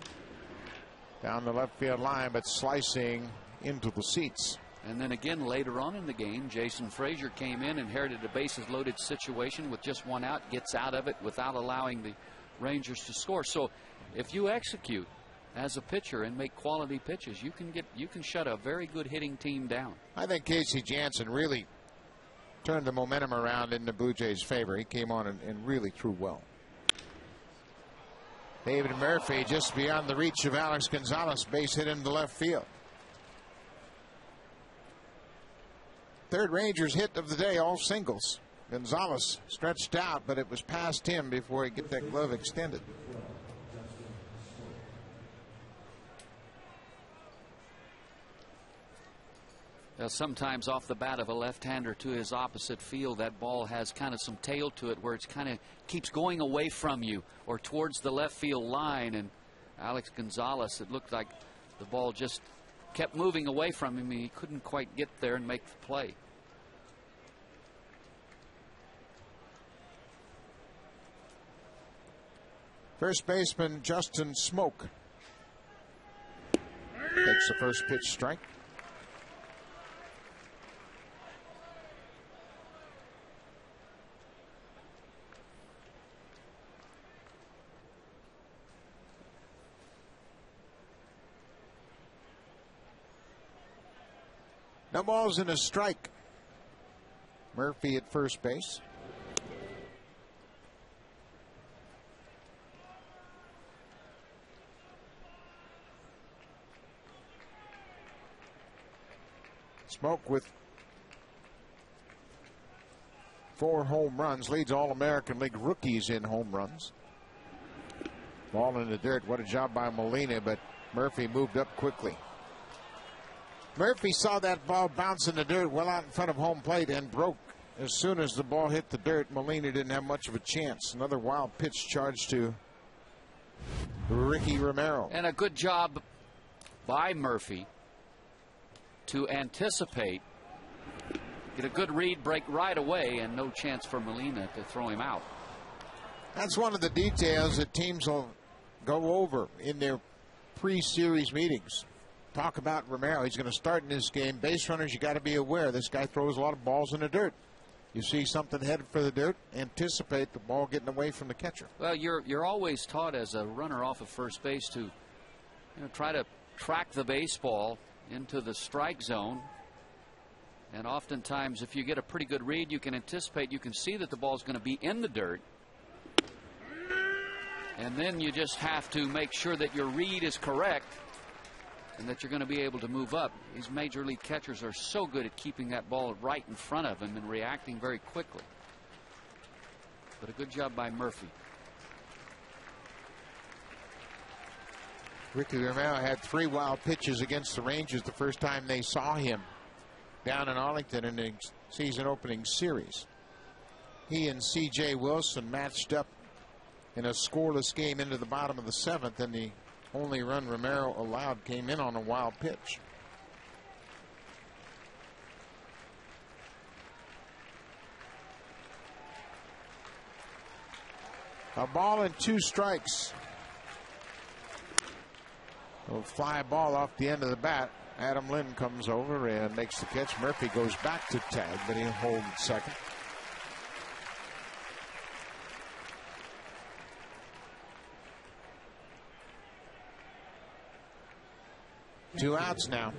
Down the left field line, but slicing into the seats. And then again later on in the game, Jason Frazier came in, inherited a bases loaded situation with just 1 out, gets out of it without allowing the Rangers to score. So if you execute as a pitcher and make quality pitches, you can shut a very good hitting team down. I think Casey Jansen really turned the momentum around in the Blue Jays' favor. He came on and really threw well. David Murphy just beyond the reach of Alex Gonzalez, base hit into left field. Third Rangers hit of the day, all singles. Gonzalez stretched out, but it was past him before he could get that glove extended. Sometimes off the bat of a left-hander to his opposite field, that ball has kind of some tail to it where it's kind of keeps going away from you or towards the left field line. And Alex Gonzalez, it looked like the ball just kept moving away from him. He couldn't quite get there and make the play. First baseman Justin Smoke takes the first pitch strike. No balls and a strike. Murphy at first base. Smoke with 4 home runs, leads all American League rookies in home runs. Ball in the dirt. What a job by Molina, but Murphy moved up quickly. Murphy saw that ball bounce in the dirt well out in front of home plate and broke as soon as the ball hit the dirt. Molina didn't have much of a chance. Another wild pitch charge to Ricky Romero. And a good job by Murphy to anticipate, get a good read, break right away, and no chance for Molina to throw him out. That's one of the details that teams will go over in their pre-series meetings. Talk about Romero. He's going to start in this game. Base runners, you got to be aware this guy throws a lot of balls in the dirt. You see something headed for the dirt, anticipate the ball getting away from the catcher. Well, you're always taught as a runner off of first base to try to track the baseball into the strike zone. And oftentimes, if you get a pretty good read, you can anticipate, you can see that the ball is going to be in the dirt. And then you just have to make sure that your read is correct and that you're going to be able to move up. These major league catchers are so good at keeping that ball right in front of him and reacting very quickly. But a good job by Murphy. Ricky Romero had 3 wild pitches against the Rangers the first time they saw him down in Arlington in the season opening series. He and C.J. Wilson matched up in a scoreless game into the bottom of the 7th, and the only run Romero allowed came in on a wild pitch. A ball and 2 strikes. A fly ball off the end of the bat. Adam Lynn comes over and makes the catch. Murphy goes back to tag, but he'll hold second. Two outs now.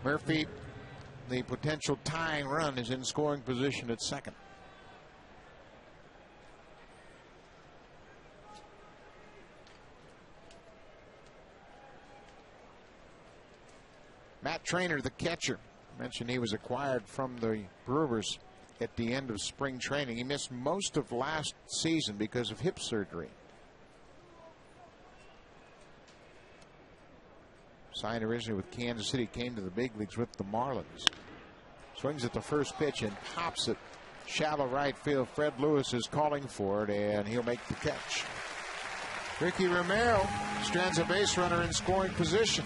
Murphy, the potential tying run, is in scoring position at second. Matt Trainer, the catcher, mentioned he was acquired from the Brewers at the end of spring training. He missed most of last season because of hip surgery. Signed originally with Kansas City, came to the big leagues with the Marlins. Swings at the first pitch and pops it shallow right field. Fred Lewis is calling for it, and he'll make the catch. Ricky Romero strands a base runner in scoring position.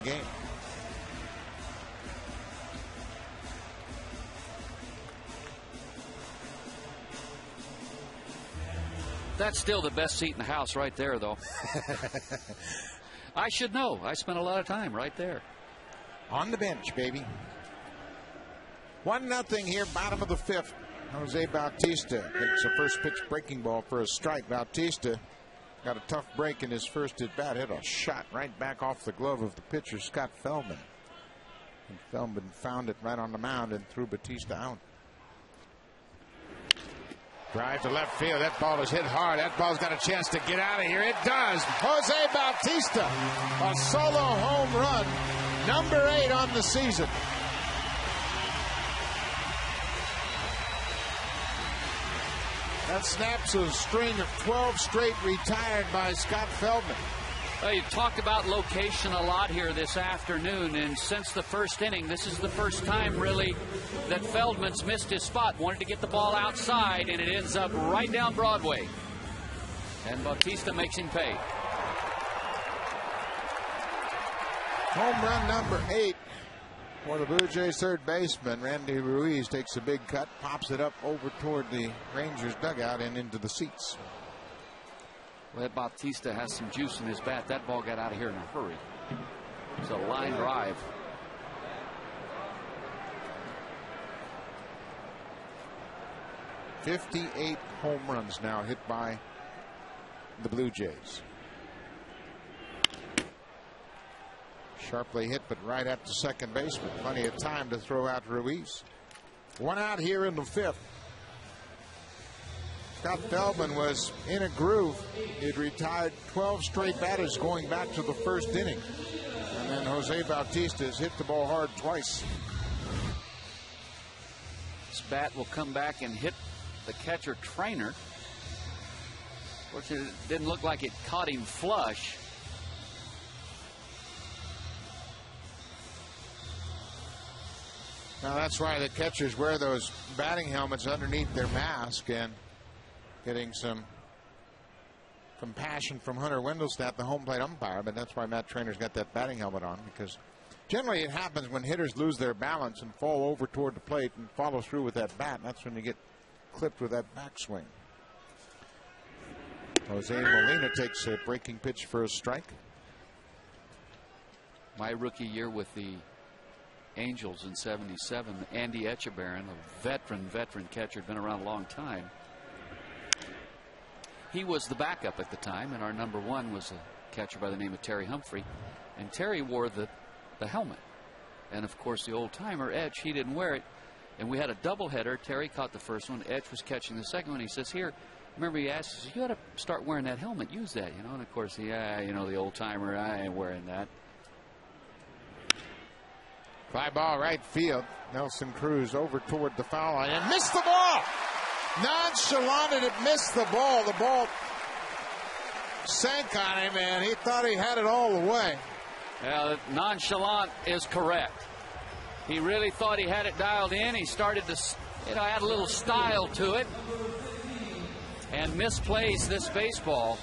Game. That's still the best seat in the house right there, though. I should know. I spent a lot of time right there. On the bench, baby. 1-0 here, bottom of the 5th. Jose Bautista takes a first pitch breaking ball for a strike. Bautista got a tough break in his first at bat. Hit a shot right back off the glove of the pitcher, Scott Feldman. And Feldman found it right on the mound and threw Bautista out. Drive to left field. That ball is hit hard. That ball's got a chance to get out of here. It does. Jose Bautista, a solo home run, number 8 on the season. That snaps a string of 12 straight retired by Scott Feldman. Well, you talked about location a lot here this afternoon, and since the first inning, this is the first time really that Feldman's missed his spot. Wanted to get the ball outside, and it ends up right down Broadway. And Bautista makes him pay. Home run number 8 for the Blue Jays third baseman. Randy Ruiz takes a big cut, pops it up over toward the Rangers dugout and into the seats. Well, Bautista has some juice in his bat. That ball got out of here in a hurry. It's a line drive. '58 home runs now hit by the Blue Jays. Sharply hit, but right up to second base with plenty of time to throw out Ruiz. One out here in the fifth. Scott Feldman was in a groove. He'd retired 12 straight batters going back to the first inning. And then Jose Bautista has hit the ball hard twice. This bat will come back and hit the catcher trainer. Of course, it didn't look like it caught him flush. Now that's why the catchers wear those batting helmets underneath their mask, and getting some compassion from Hunter Wendelstedt, the home plate umpire. But that's why Matt Trainor's got that batting helmet on, because generally it happens when hitters lose their balance and fall over toward the plate and follow through with that bat. That's when you get clipped with that backswing. Jose Molina takes a breaking pitch for a strike. My rookie year with the Angels in '77, Andy Etchebarren, a veteran catcher, had been around a long time. He was the backup at the time, and our number one was a catcher by the name of Terry Humphrey, and Terry wore the helmet. And of course, the old timer Etch, he didn't wear it, and we had a doubleheader. Terry caught the first one, Etch was catching the second one. He says, "Here," remember, he asked, he says, "You ought to start wearing that helmet, use that, you know." And of course, yeah, you know, the old timer, I ain't wearing that. Fly ball right field. Nelson Cruz over toward the foul line and missed the ball. Nonchalant, and it missed the ball. The ball sank on him, and he thought he had it all the way. Well, nonchalant is correct. He really thought he had it dialed in. He started to, add a little style to it, and misplaced this baseball.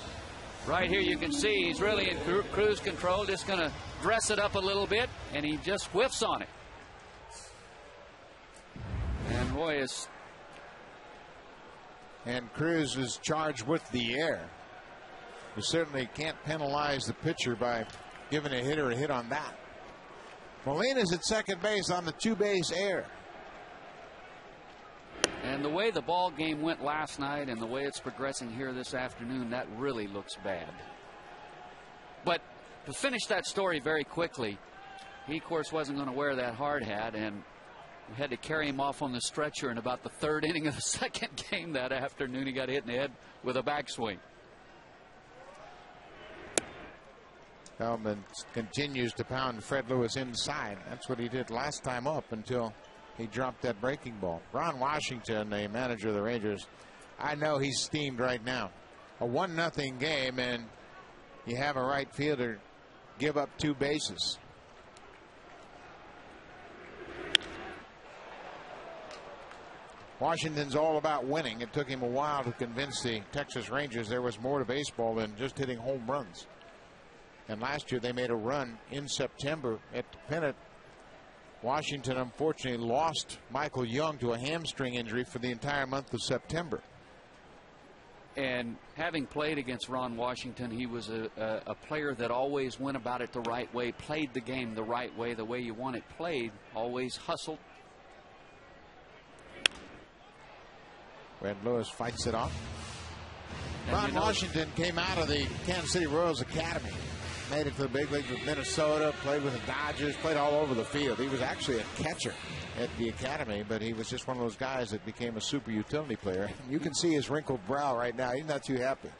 Right here you can see he's really in cruise control, just going to dress it up a little bit, and he just whiffs on it. And boy, is... And Cruz is charged with the error. You certainly can't penalize the pitcher by giving a hitter a hit on that. Molina's at second base on the two-base error. And the way the ball game went last night and the way it's progressing here this afternoon, that really looks bad. But to finish that story very quickly, he, of course, wasn't going to wear that hard hat, and we had to carry him off on the stretcher in about the third inning of the second game that afternoon. He got hit in the head with a backswing. Feldman continues to pound Fred Lewis inside. That's what he did last time up until he dropped that breaking ball. Ron Washington, the manager of the Rangers, I know he's steamed right now. A 1-0 game, and you have a right fielder give up two bases. Washington's all about winning. It took him a while to convince the Texas Rangers there was more to baseball than just hitting home runs. And last year they made a run in September at the pennant. Washington unfortunately lost Michael Young to a hamstring injury for the entire month of September. And having played against Ron Washington, he was a player that always went about it the right way, played the game the right way, the way you want it played, always hustled. Fred Lewis fights it off. And Ron Washington came out of the Kansas City Royals Academy. Made it to the big leagues with Minnesota, played with the Dodgers, played all over the field. He was actually a catcher at the academy, but he was just one of those guys that became a super utility player. You can see his wrinkled brow right now. He's not too happy.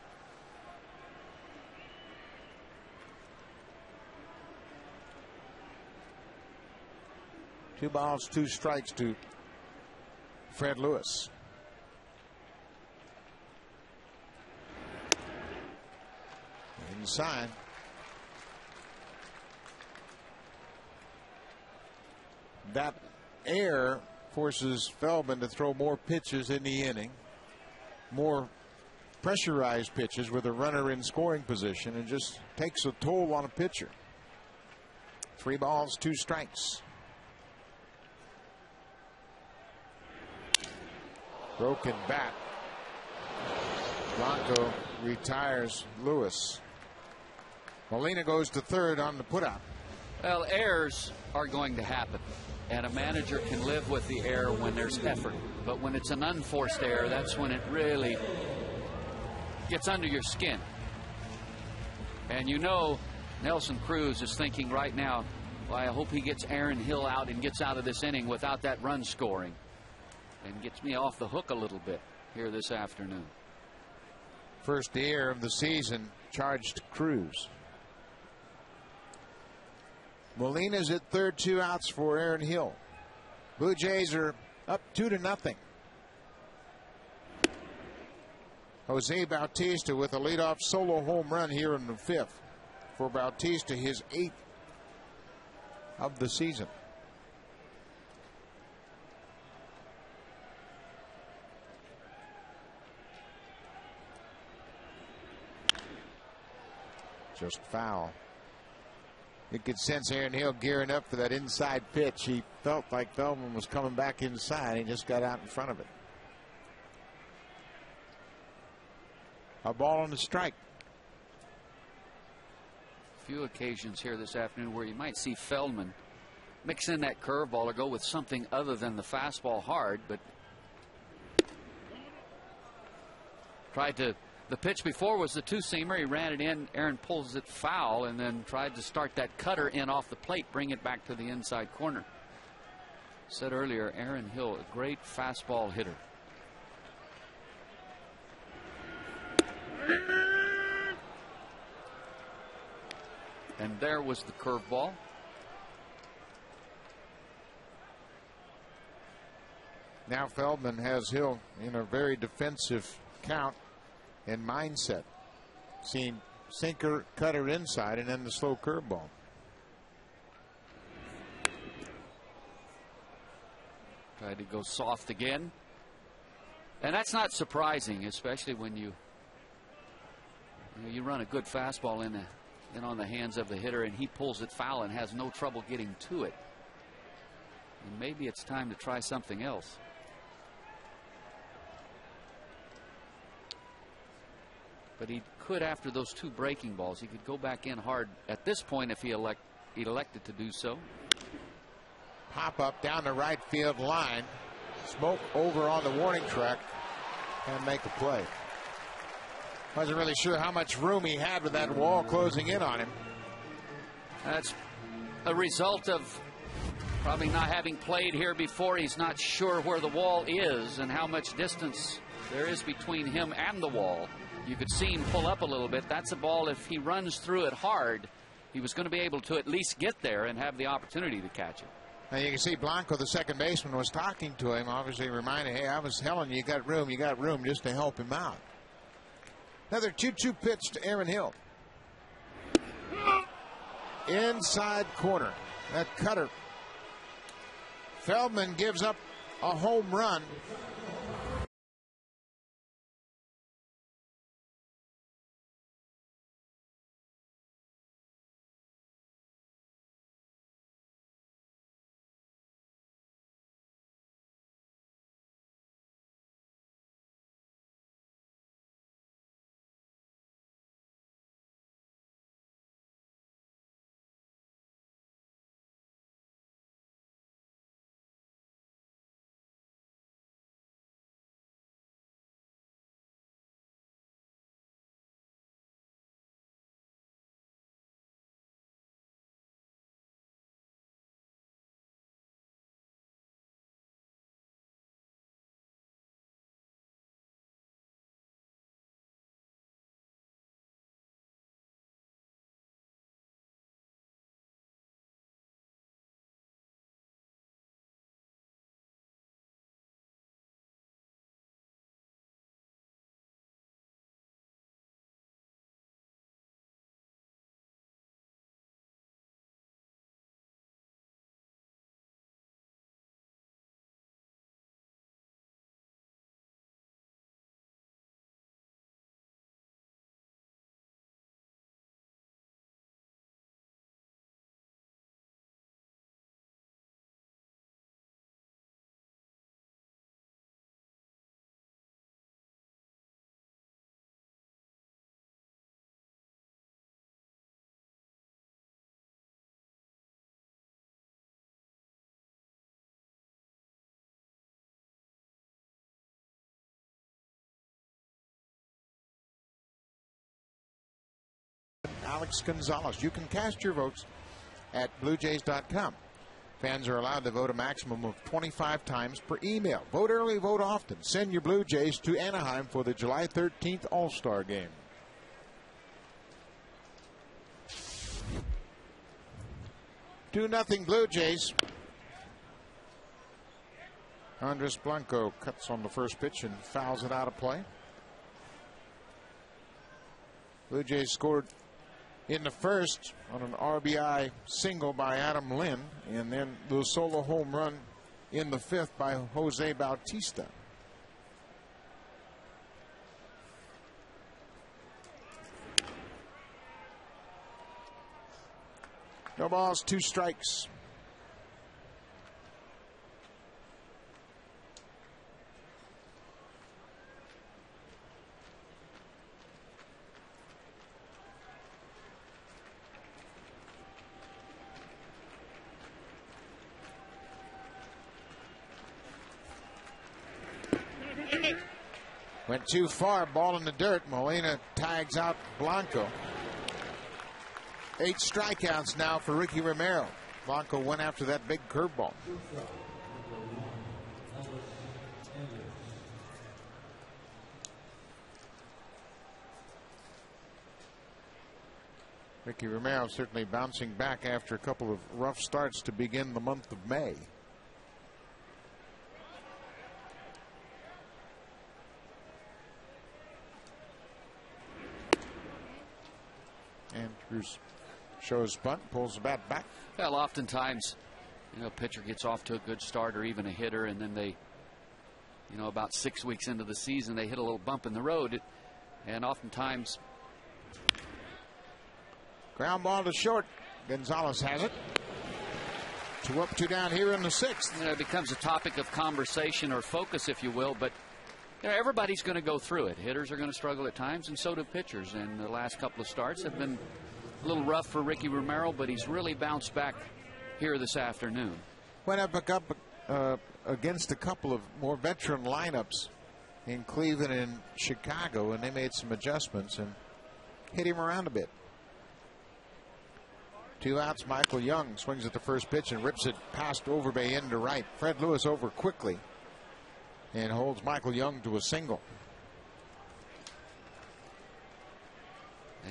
Two balls, two strikes to Fred Lewis. Inside. That error forces Feldman to throw more pitches in the inning, more pressurized pitches with a runner in scoring position, and just takes a toll on a pitcher. 3 balls, 2 strikes. Broken bat. Blanco retires Lewis. Molina goes to third on the putout. Well, errors are going to happen, and a manager can live with the error when there's effort. But when it's an unforced error, that's when it really gets under your skin. And you know, Nelson Cruz is thinking right now, well, I hope he gets Aaron Hill out and gets out of this inning without that run scoring and gets me off the hook a little bit here this afternoon. First error of the season charged to Cruz. Molina's at third, 2 outs for Aaron Hill. Blue Jays are up 2-0. Jose Bautista with a leadoff solo home run here in the 5th. For Bautista, his 8th of the season. Just foul. You could sense Aaron Hill gearing up for that inside pitch. He felt like Feldman was coming back inside. He just got out in front of it. A ball on the strike. Few occasions here this afternoon where you might see Feldman mix in that curveball or go with something other than the fastball hard, but tried to. The pitch before was the two-seamer. He ran it in. Aaron pulls it foul and then tried to start that cutter in off the plate, bring it back to the inside corner. Said earlier, Aaron Hill, a great fastball hitter. And there was the curveball. Now Feldman has Hill in a very defensive count and mindset. Seen sinker, cutter inside, and then the slow curveball. Tried to go soft again. And that's not surprising, especially when you run a good fastball in on the hands of the hitter and he pulls it foul and has no trouble getting to it. And maybe it's time to try something else. But he could, after those 2 breaking balls, he could go back in hard at this point if he elected to do so. Pop up down the right field line. Smoke over on the warning track and make a play. Wasn't really sure how much room he had with that wall closing in on him. That's a result of probably not having played here before. He's not sure where the wall is and how much distance there is between him and the wall. You could see him pull up a little bit. That's a ball, if he runs through it hard, he was going to be able to at least get there and have the opportunity to catch it. Now you can see Blanco, the second baseman, was talking to him, obviously reminding, hey, I was telling you, you got room just to help him out. Another 2-2 pitch to Aaron Hill. Inside corner. That cutter. Feldman gives up a home run. Alex Gonzalez. You can cast your votes at BlueJays.com. Fans are allowed to vote a maximum of 25 times per email. Vote early, vote often. Send your Blue Jays to Anaheim for the July 13th All-Star Game. Two nothing Blue Jays. Andres Blanco cuts on the first pitch and fouls it out of play. Blue Jays scored in the first on an RBI single by Adam Lynn, and then the solo home run in the fifth by Jose Bautista. No balls, 2 strikes. Went too far, ball in the dirt. Molina tags out Blanco. 8 strikeouts now for Ricky Romero. Blanco went after that big curveball. Ricky Romero certainly bouncing back after a couple of rough starts to begin the month of May. Andrews shows bunt, pulls the bat back. Well, oftentimes, a pitcher gets off to a good start or even a hitter, and then they, about 6 weeks into the season, they hit a little bump in the road. And oftentimes. Ground ball to short. Gonzalez has it. 2 up, 2 down here in the 6th. It becomes a topic of conversation or focus, if you will, but everybody's going to go through it. Hitters are going to struggle at times, and so do pitchers. And the last couple of starts have been a little rough for Ricky Romero, but he's really bounced back here this afternoon. Went up against a couple of more veteran lineups in Cleveland and Chicago, and they made some adjustments and hit him around a bit. 2 outs. Michael Young swings at the first pitch and rips it past Overbay into right. Fred Lewis over quickly and holds Michael Young to a single.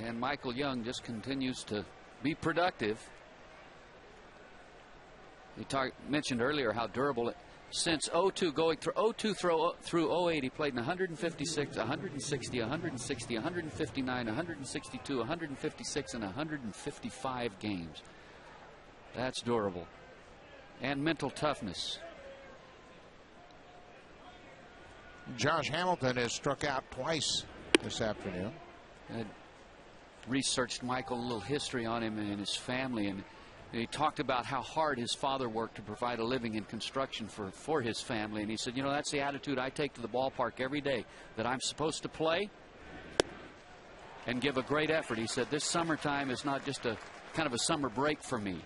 And Michael Young just continues to be productive. You mentioned earlier how durable since 02 going through 02 through 08, he played in 156, 160, 160, 159, 162, 156, and 155 games. That's durable. And mental toughness. Josh Hamilton has struck out twice this afternoon. I researched Michael, a little history on him and his family, and he talked about how hard his father worked to provide a living in construction for his family. And he said, that's the attitude I take to the ballpark every day, that I'm supposed to play and give a great effort. He said, this summertime is not just a kind of a summer break for me,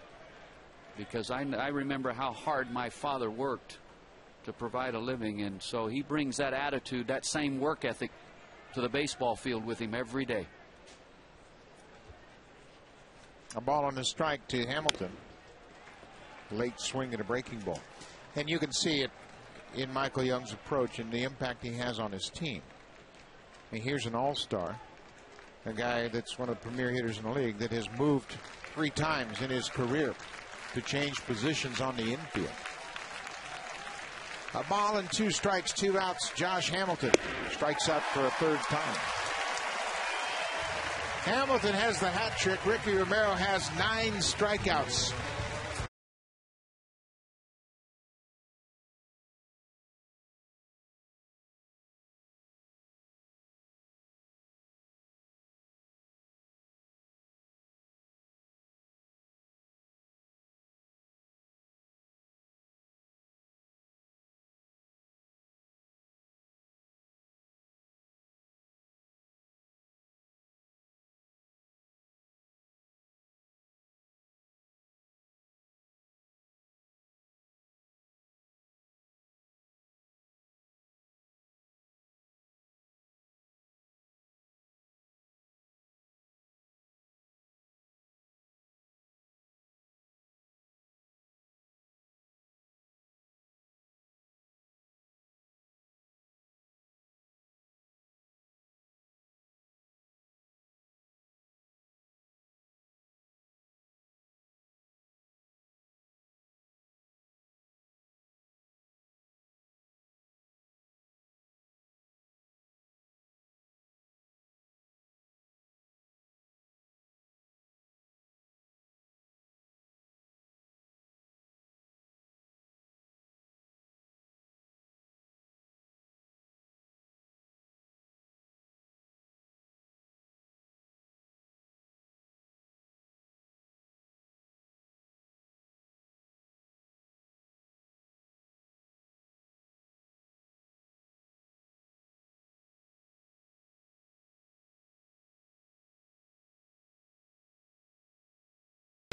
because I remember how hard my father worked to provide a living. And so he brings that attitude, that same work ethic to the baseball field with him every day. A ball on the strike to Hamilton. Late swing and a breaking ball. And you can see it in Michael Young's approach and the impact he has on his team. And here's an all-star, a guy that's one of the premier hitters in the league that has moved 3 times in his career to change positions on the infield. A ball and 2 strikes, 2 outs. Josh Hamilton strikes out for a 3rd time. Hamilton has the hat trick. Ricky Romero has 9 strikeouts.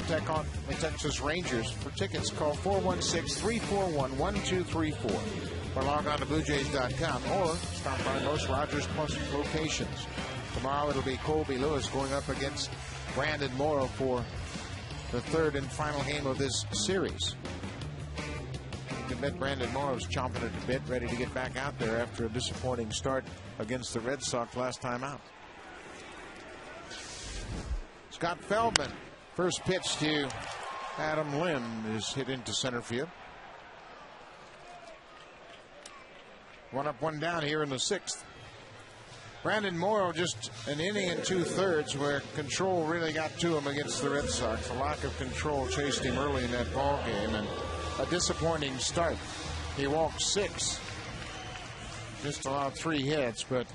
take on the Texas Rangers. For tickets, call 416-341-1234 or log on to BlueJays.com or stop by most Rogers Plus locations. Tomorrow it'll be Colby Lewis going up against Brandon Morrow for the third and final game of this series. You can bet Brandon Morrow's chomping at the bit, ready to get back out there after a disappointing start against the Red Sox last time out. Scott Feldman, first pitch to Adam Lynn, is hit into center field. One up, one down here in the sixth. Brandon Morrow, just an inning and 2/3 where control really got to him against the Red Sox. A lack of control chased him early in that ball game, and a disappointing start. He walked 6, just allowed 3 hits, but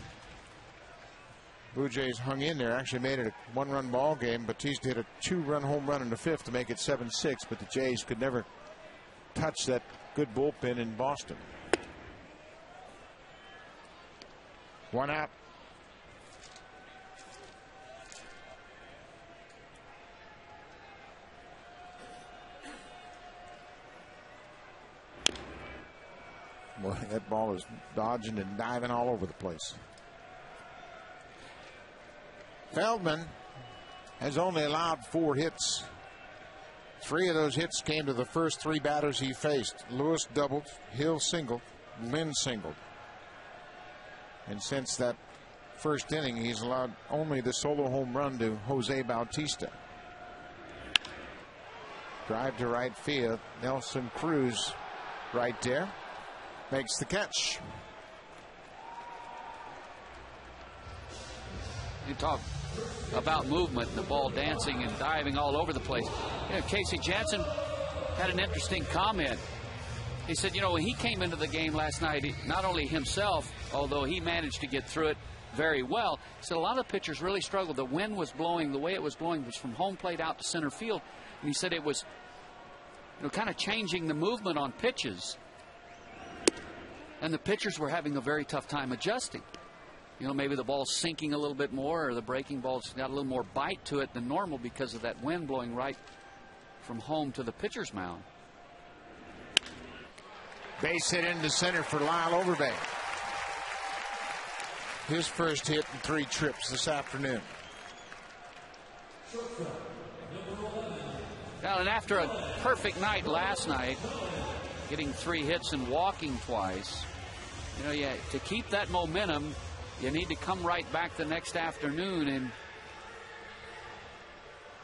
Blue Jays hung in there. Actually made it a 1-run ball game. Bautista hit a 2-run home run in the 5th to make it 7-6, but the Jays could never touch that good bullpen in Boston. 1 out. Boy, that ball is dodging and diving all over the place. Feldman has only allowed 4 hits. 3 of those hits came to the first 3 batters he faced. Lewis doubled, Hill singled, Lynn singled. And since that first inning, he's allowed only the solo home run to Jose Bautista. Drive to right field. Nelson Cruz right there. Makes the catch. You talk about movement, the ball dancing and diving all over the place. You know, Casey Jansen had an interesting comment. He said, you know, when he came into the game last night, not only himself, although he managed to get through it very well, he said a lot of pitchers really struggled. The wind was blowing, the way it was blowing was from home plate out to center field. And he said it was, you know, kind of changing the movement on pitches. And the pitchers were having a very tough time adjusting. You know, maybe the ball's sinking a little bit more, or the breaking ball's got a little more bite to it than normal because of that wind blowing right from home to the pitcher's mound. Base hit into center for Lyle Overbay. His first hit in 3 trips this afternoon. Now, and after a perfect night last night, getting 3 hits and walking twice, you know, to keep that momentum, you need to come right back the next afternoon and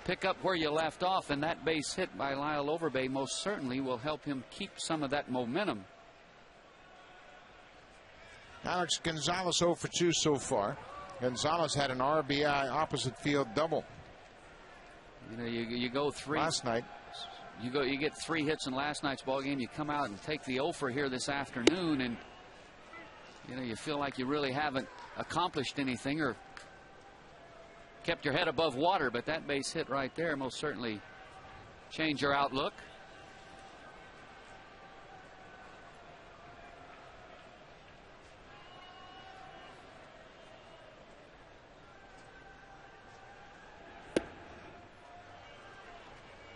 pick up where you left off, and that base hit by Lyle Overbay most certainly will help him keep some of that momentum. Alex Gonzalez 0 for 2 so far. Gonzalez had an RBI opposite field double. You know, you go 3 last night. You get 3 hits in last night's ball game. You come out and take the 0 for here this afternoon, and you know, you feel like you really haven't accomplished anything or kept your head above water. But that base hit right there most certainly changed your outlook.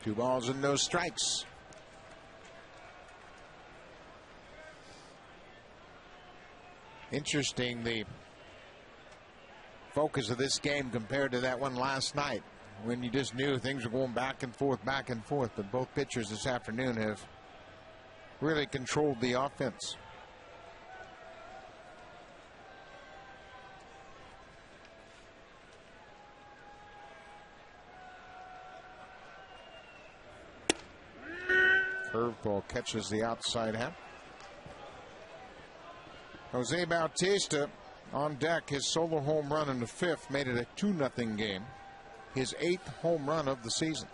Two balls and no strikes. Interesting, the focus of this game compared to that one last night, when you just knew things were going back and forth. But both pitchers this afternoon have really controlled the offense. Curveball catches the outside half. Jose Bautista on deck. His solo home run in the 5th made it a 2-0 game. His 8th home run of the season.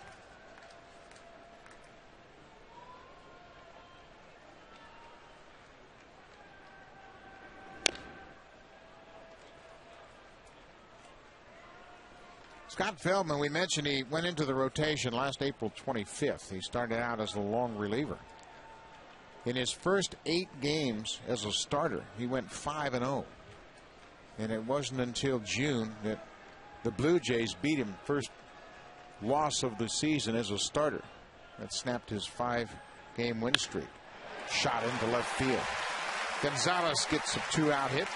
Scott Feldman, we mentioned he went into the rotation last April 25th. He started out as a long reliever. In his first 8 games as a starter, he went 5-0. And it wasn't until June that the Blue Jays beat him first loss of the season as a starter. That snapped his 5-game win streak. Shot into left field. Gonzalez gets a 2-out hit.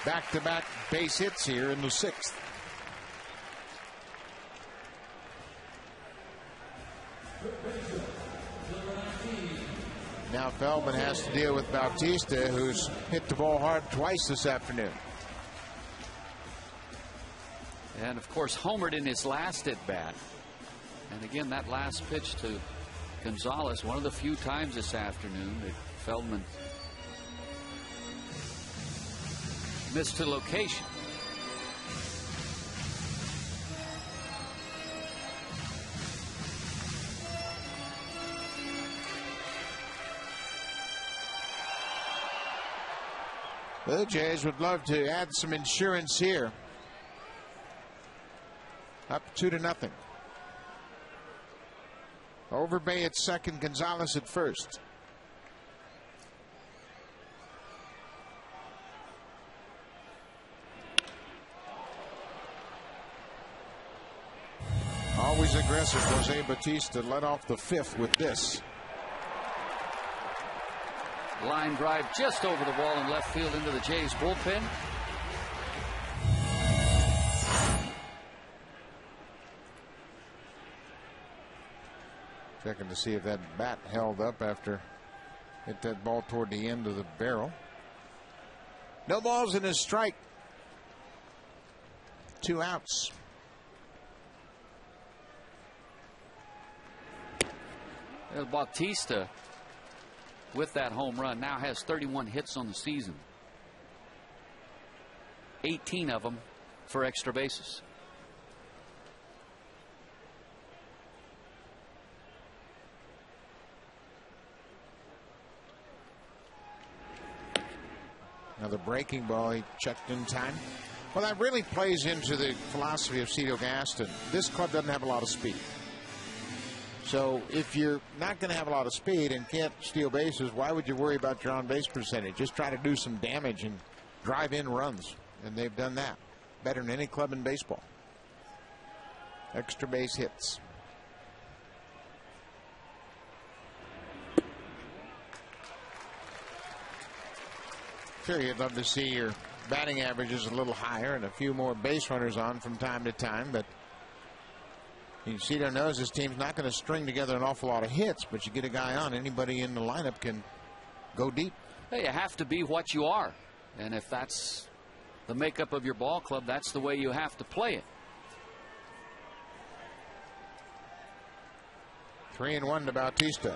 Back-to-back base hits here in the 6th. Now Feldman has to deal with Bautista, who's hit the ball hard twice this afternoon. And of course homered in his last at bat. And again, that last pitch to Gonzalez, one of the few times this afternoon that Feldman missed to location. The Jays would love to add some insurance here. Up 2-0. Overbay at second, Gonzalez at first. Always aggressive, Jose Bautista led off the 5th with this. Line drive just over the wall in left field into the Jays bullpen. Checking to see if that bat held up after hit that ball toward the end of the barrel. No balls in his strike. 2 outs. Bautista, with that home run, now has 31 hits on the season. 18 of them for extra bases. Now the breaking ball, he checked in time. Well, that really plays into the philosophy of Cito Gaston. This club doesn't have a lot of speed. So if you're not going to have a lot of speed and can't steal bases, why would you worry about your on-base percentage? Just try to do some damage and drive in runs. And they've done that better than any club in baseball. Extra base hits. Sure, you'd love to see your batting averages a little higher and a few more base runners on from time to time, but Cito knows his team's not going to string together an awful lot of hits, but you get a guy on, anybody in the lineup can go deep. Hey, you have to be what you are, and if that's the makeup of your ball club, that's the way you have to play it. 3-1 to Bautista.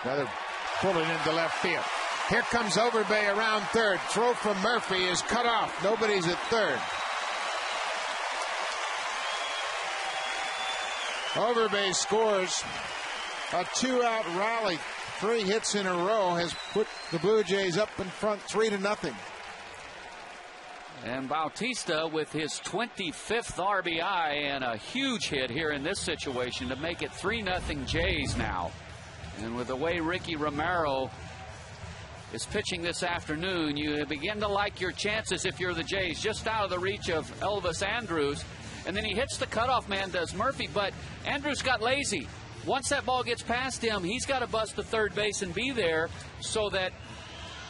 Another pulling into left field. Here comes Overbay around third. Throw from Murphy is cut off. Nobody's at third. Overbay scores a 2-out rally. 3 hits in a row has put the Blue Jays up in front 3-0. And Bautista with his 25th RBI and a huge hit here in this situation to make it 3-0 Jays now. And with the way Ricky Romero is pitching this afternoon, you begin to like your chances if you're the Jays, just out of the reach of Elvis Andrus. And then he hits the cutoff man, does Murphy, but Andrus got lazy. Once that ball gets past him, he's got to bust to third base and be there so that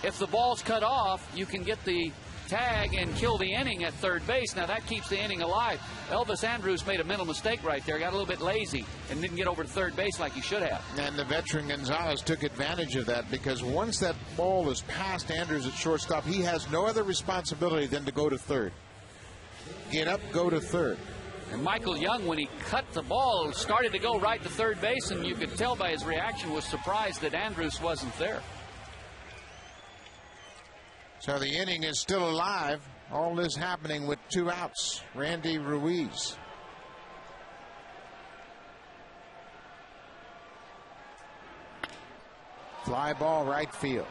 if the ball's cut off, you can get the tag and kill the inning at third base. Now that keeps the inning alive. Elvis Andrus made a mental mistake right there, got a little bit lazy and didn't get over to third base like he should have. And the veteran Gonzalez took advantage of that, because once that ball is past Andrus at shortstop, he has no other responsibility than to go to third. Get up, go to third. And Michael Young, when he cut the ball, started to go right to third base, and you could tell by his reaction, was surprised that Andrus wasn't there. So the inning is still alive. All this happening with 2 outs. Randy Ruiz. Fly ball right field.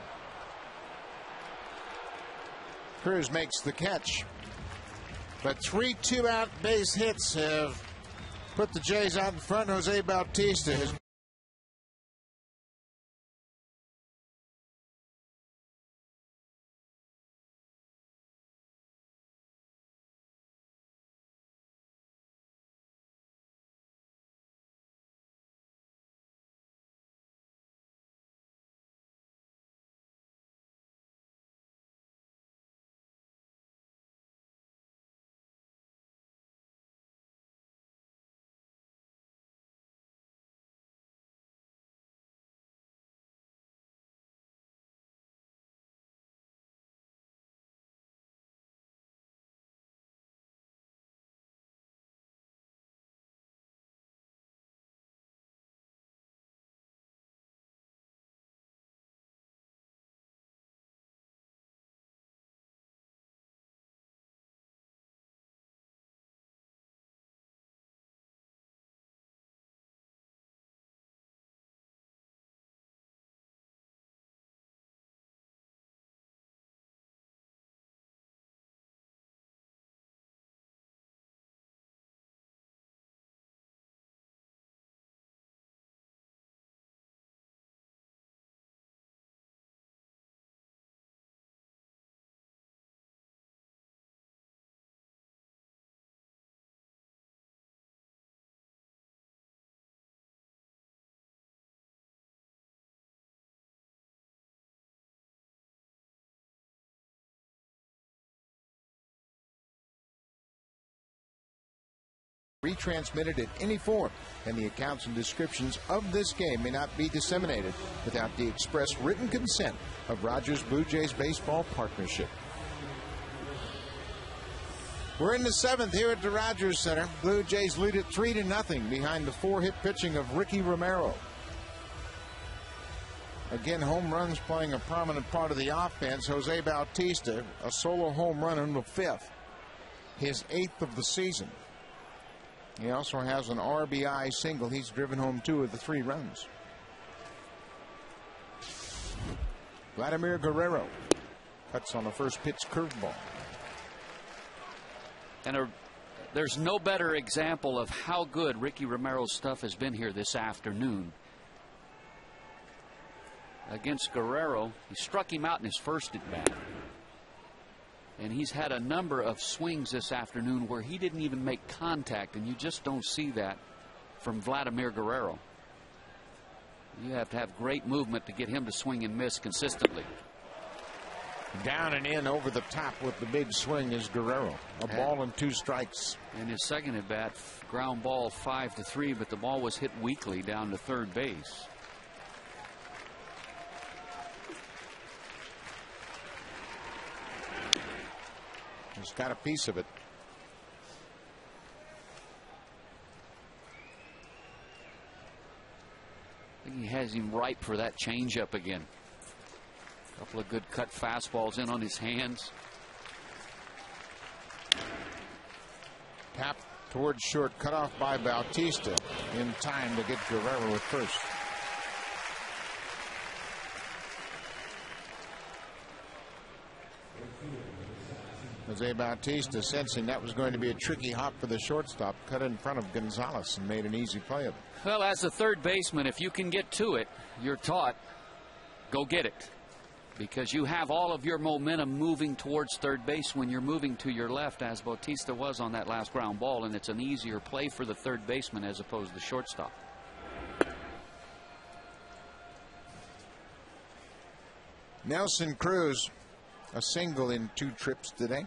Cruz makes the catch. But 3 2-out base hits have put the Jays out in front. Jose Bautista has retransmitted in any form, and the accounts and descriptions of this game may not be disseminated without the express written consent of Rogers Blue Jays Baseball Partnership. We're in the 7th here at the Rogers Center. Blue Jays lead it 3-0 behind the 4-hit pitching of Ricky Romero. Again, home runs playing a prominent part of the offense. Jose Bautista, a solo home run in the 5th, his 8th of the season. He also has an RBI single. He's driven home 2 of the 3 runs. Vladimir Guerrero cuts on the first pitch curveball. And there's no better example of how good Ricky Romero's stuff has been here this afternoon. Against Guerrero, he struck him out in his first at bat. And he's had a number of swings this afternoon where he didn't even make contact, and you just don't see that from Vladimir Guerrero. You have to have great movement to get him to swing and miss consistently. Down and in over the top with the big swing is Guerrero. A ball and 2 strikes. And his second at bat, ground ball 5-3, but the ball was hit weakly down to third base. He's got a piece of it. I think he has him ripe for that changeup again. A couple of good cut fastballs in on his hands. Tap towards short, cut off by Bautista in time to get Guerrero at first. Jose Bautista, sensing that was going to be a tricky hop for the shortstop, cut in front of Gonzalez and made an easy play of it. Well, as a third baseman, if you can get to it, you're taught, go get it. Because you have all of your momentum moving towards third base when you're moving to your left, as Bautista was on that last ground ball, and it's an easier play for the third baseman as opposed to the shortstop. Nelson Cruz, a single in 2 trips today.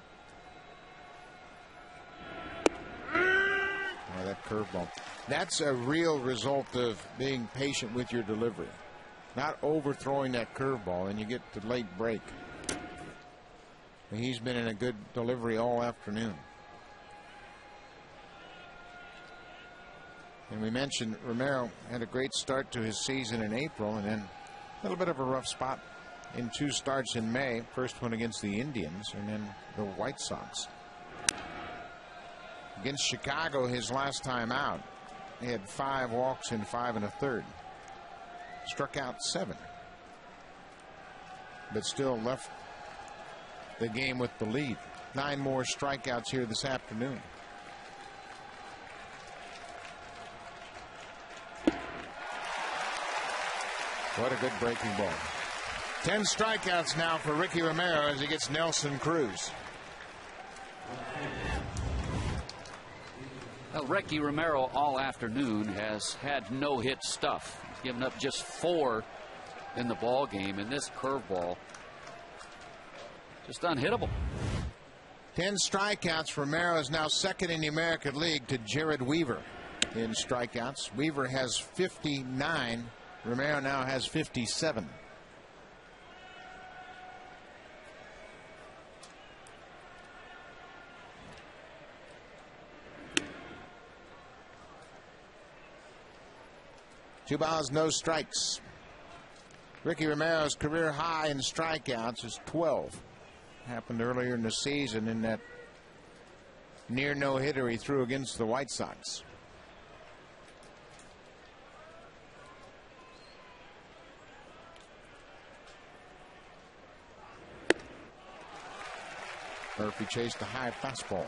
Oh, that curveball. That's a real result of being patient with your delivery. Not overthrowing that curveball, and you get the late break. He's been in a good delivery all afternoon. And we mentioned Romero had a great start to his season in April, and then a little bit of a rough spot in 2 starts in May. First one against the Indians, and then the White Sox. Against Chicago, his last time out, he had 5 walks in 5 1/3. Struck out 7, but still left the game with the lead. 9 more strikeouts here this afternoon. What a good breaking ball. 10 strikeouts now for Ricky Romero as he gets Nelson Cruz. Well, Ricky Romero all afternoon has had no-hit stuff. He's given up just 4 in the ball game, and this curveball just unhittable. 10 strikeouts. Romero is now second in the American League to Jared Weaver in strikeouts. Weaver has 59. Romero now has 57. Two balls, no strikes. Ricky Romero's career high in strikeouts is 12. Happened earlier in the season in that near no-hitter he threw against the White Sox. Murphy chased a high fastball.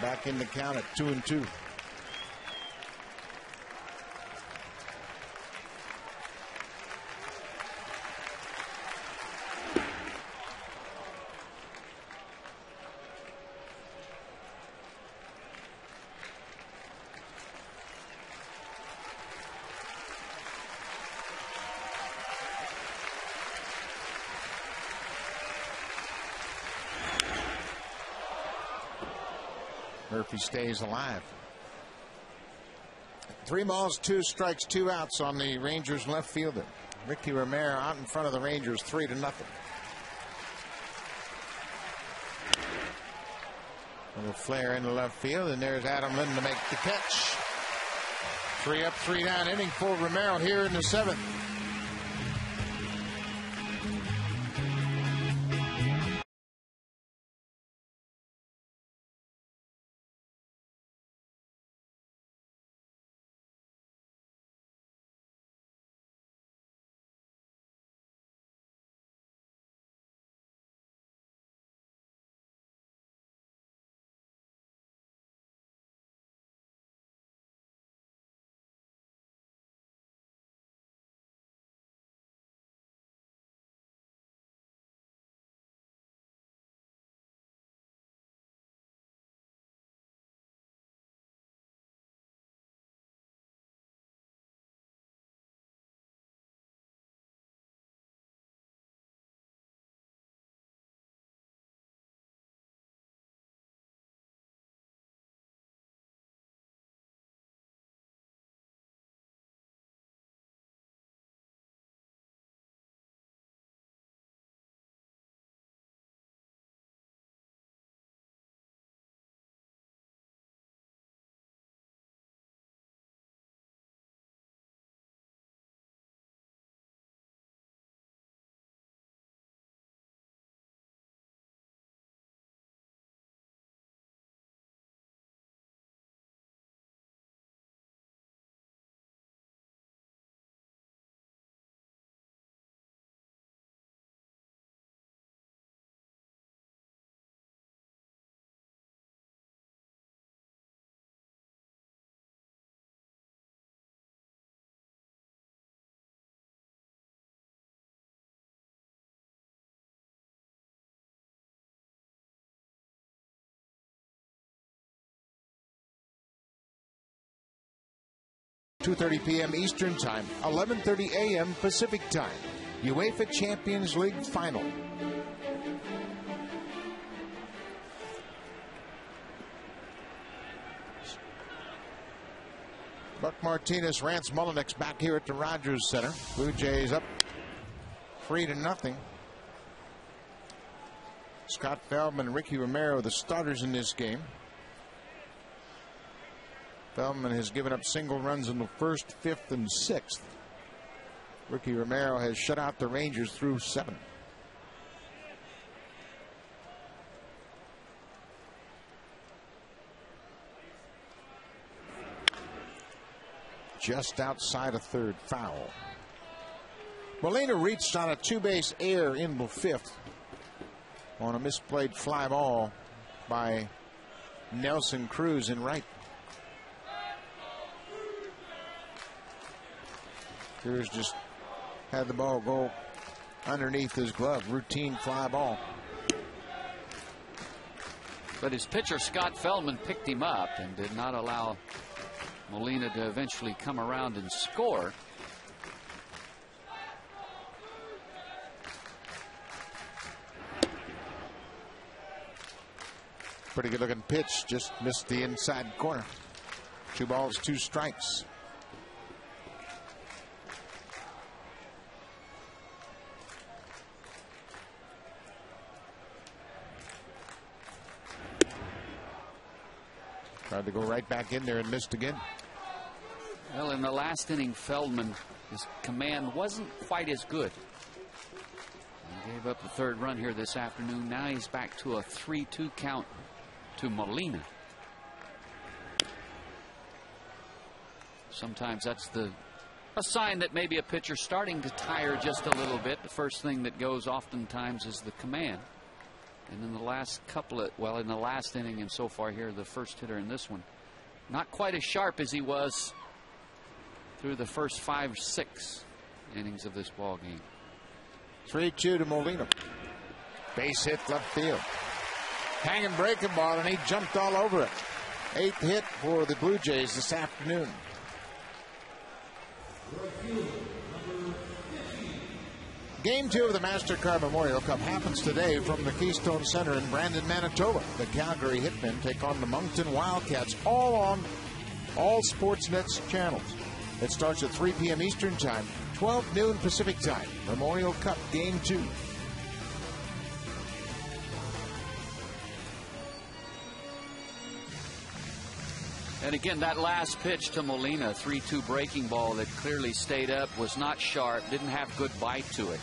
Back in the count at 2-2. wonder if he stays alive. 3 balls, 2 strikes, 2 outs on the Rangers left fielder. Ricky Romero out in front of the Rangers 3-0. Little flare into left field, and there's Adam Linden to make the catch. 3 up, 3 down inning for Romero here in the 7th. .2:30 p.m. Eastern Time, 11:30 a.m. Pacific Time. UEFA Champions League Final. Buck Martinez, Rance Mullenix back here at the Rogers Center. Blue Jays up 3-0. Scott Feldman and Ricky Romero, the starters in this game. Feldman has given up single runs in the 1st, 5th, and 6th. Ricky Romero has shut out the Rangers through 7. Just outside a third, foul. Molina reached on a 2-base error in the 5th on a misplayed fly ball by Nelson Cruz in right. Cruz just had the ball go underneath his glove. Routine fly ball. But his pitcher, Scott Feldman, picked him up and did not allow Molina to eventually come around and score. Pretty good looking pitch. Just missed the inside corner. 2 balls, 2 strikes. Tried to go right back in there and missed again. Well, in the last inning, Feldman, his command wasn't quite as good. He gave up the 3rd run here this afternoon. Now he's back to a 3-2 count to Molina. Sometimes that's a sign that maybe a pitcher's starting to tire just a little bit. The first thing that goes oftentimes is the command. And in the last in the last inning and so far here, the first hitter in this one, not quite as sharp as he was through the first 5-6 innings of this ball game. 3-2 to Molina. Base hit left field. Hanging breaking ball, and he jumped all over it. 8th hit for the Blue Jays this afternoon. Game 2 of the MasterCard Memorial Cup happens today from the Keystone Center in Brandon, Manitoba. The Calgary Hitmen take on the Moncton Wildcats, all on all Sportsnet's channels. It starts at 3 p.m. Eastern Time, 12 noon Pacific Time. Memorial Cup Game 2. And again, that last pitch to Molina, 3-2 breaking ball that clearly stayed up, was not sharp, didn't have good bite to it.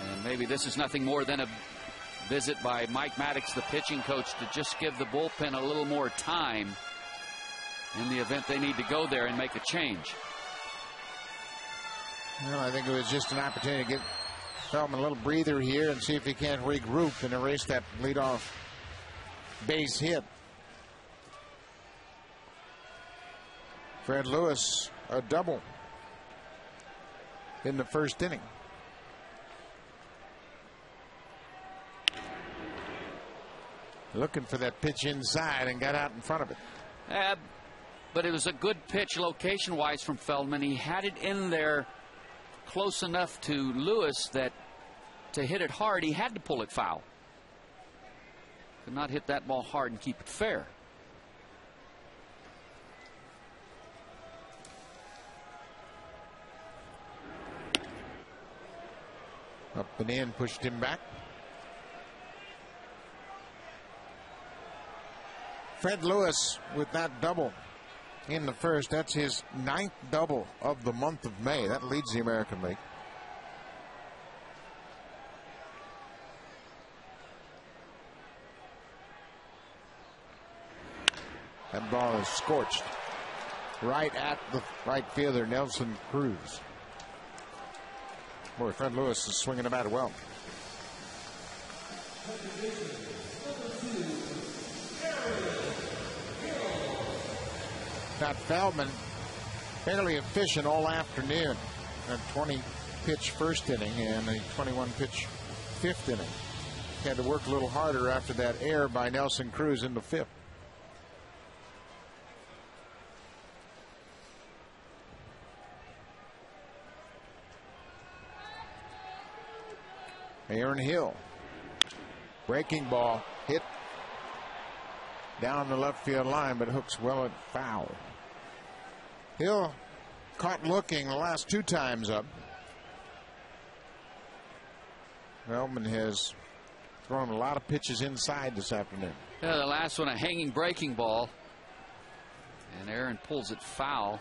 And maybe this is nothing more than a visit by Mike Maddox, the pitching coach, to just give the bullpen a little more time in the event they need to go there and make a change. Well, I think it was just an opportunity to give Feldman a little breather here and see if he can't regroup and erase that leadoff base hit. Fred Lewis, a double in the first inning. Looking for that pitch inside and got out in front of it. But it was a good pitch location-wise from Feldman. He had it in there close enough to Lewis that to hit it hard, he had to pull it foul. Could not hit that ball hard and keep it fair. Up and in, pushed him back. Fred Lewis with that double in the first. That's his 9th double of the month of May. That leads the American League. That ball is scorched right at the right fielder, Nelson Cruz. Boy, Fred Lewis is swinging the bat well. Pat Feldman fairly efficient all afternoon. A 20-pitch first inning and a 21-pitch fifth inning. Had to work a little harder after that error by Nelson Cruz in the fifth. Aaron Hill, breaking ball, hit down the left field line, but hooks well at foul. Hill caught looking the last 2 times up. Feldman has thrown a lot of pitches inside this afternoon. Yeah, the last one a hanging breaking ball, and Aaron pulls it foul.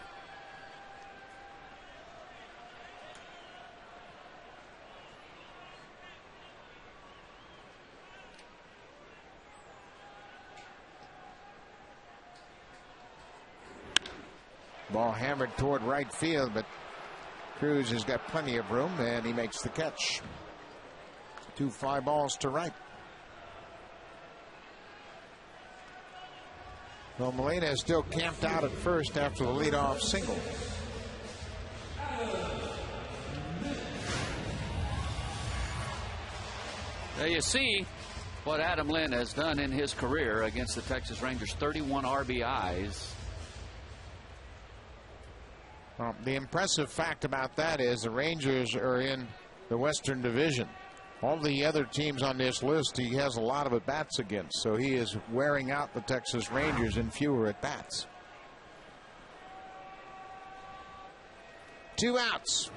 Ball hammered toward right field, but Cruz has got plenty of room, and he makes the catch. 2 fly balls to right. Well, Molina is still camped out at first after the leadoff single. There you see what Adam Lynn has done in his career against the Texas Rangers. 31 RBIs. Well, the impressive fact about that is the Rangers are in the Western Division. All the other teams on this list he has a lot of at-bats against, so he is wearing out the Texas Rangers in fewer at-bats. 2 outs.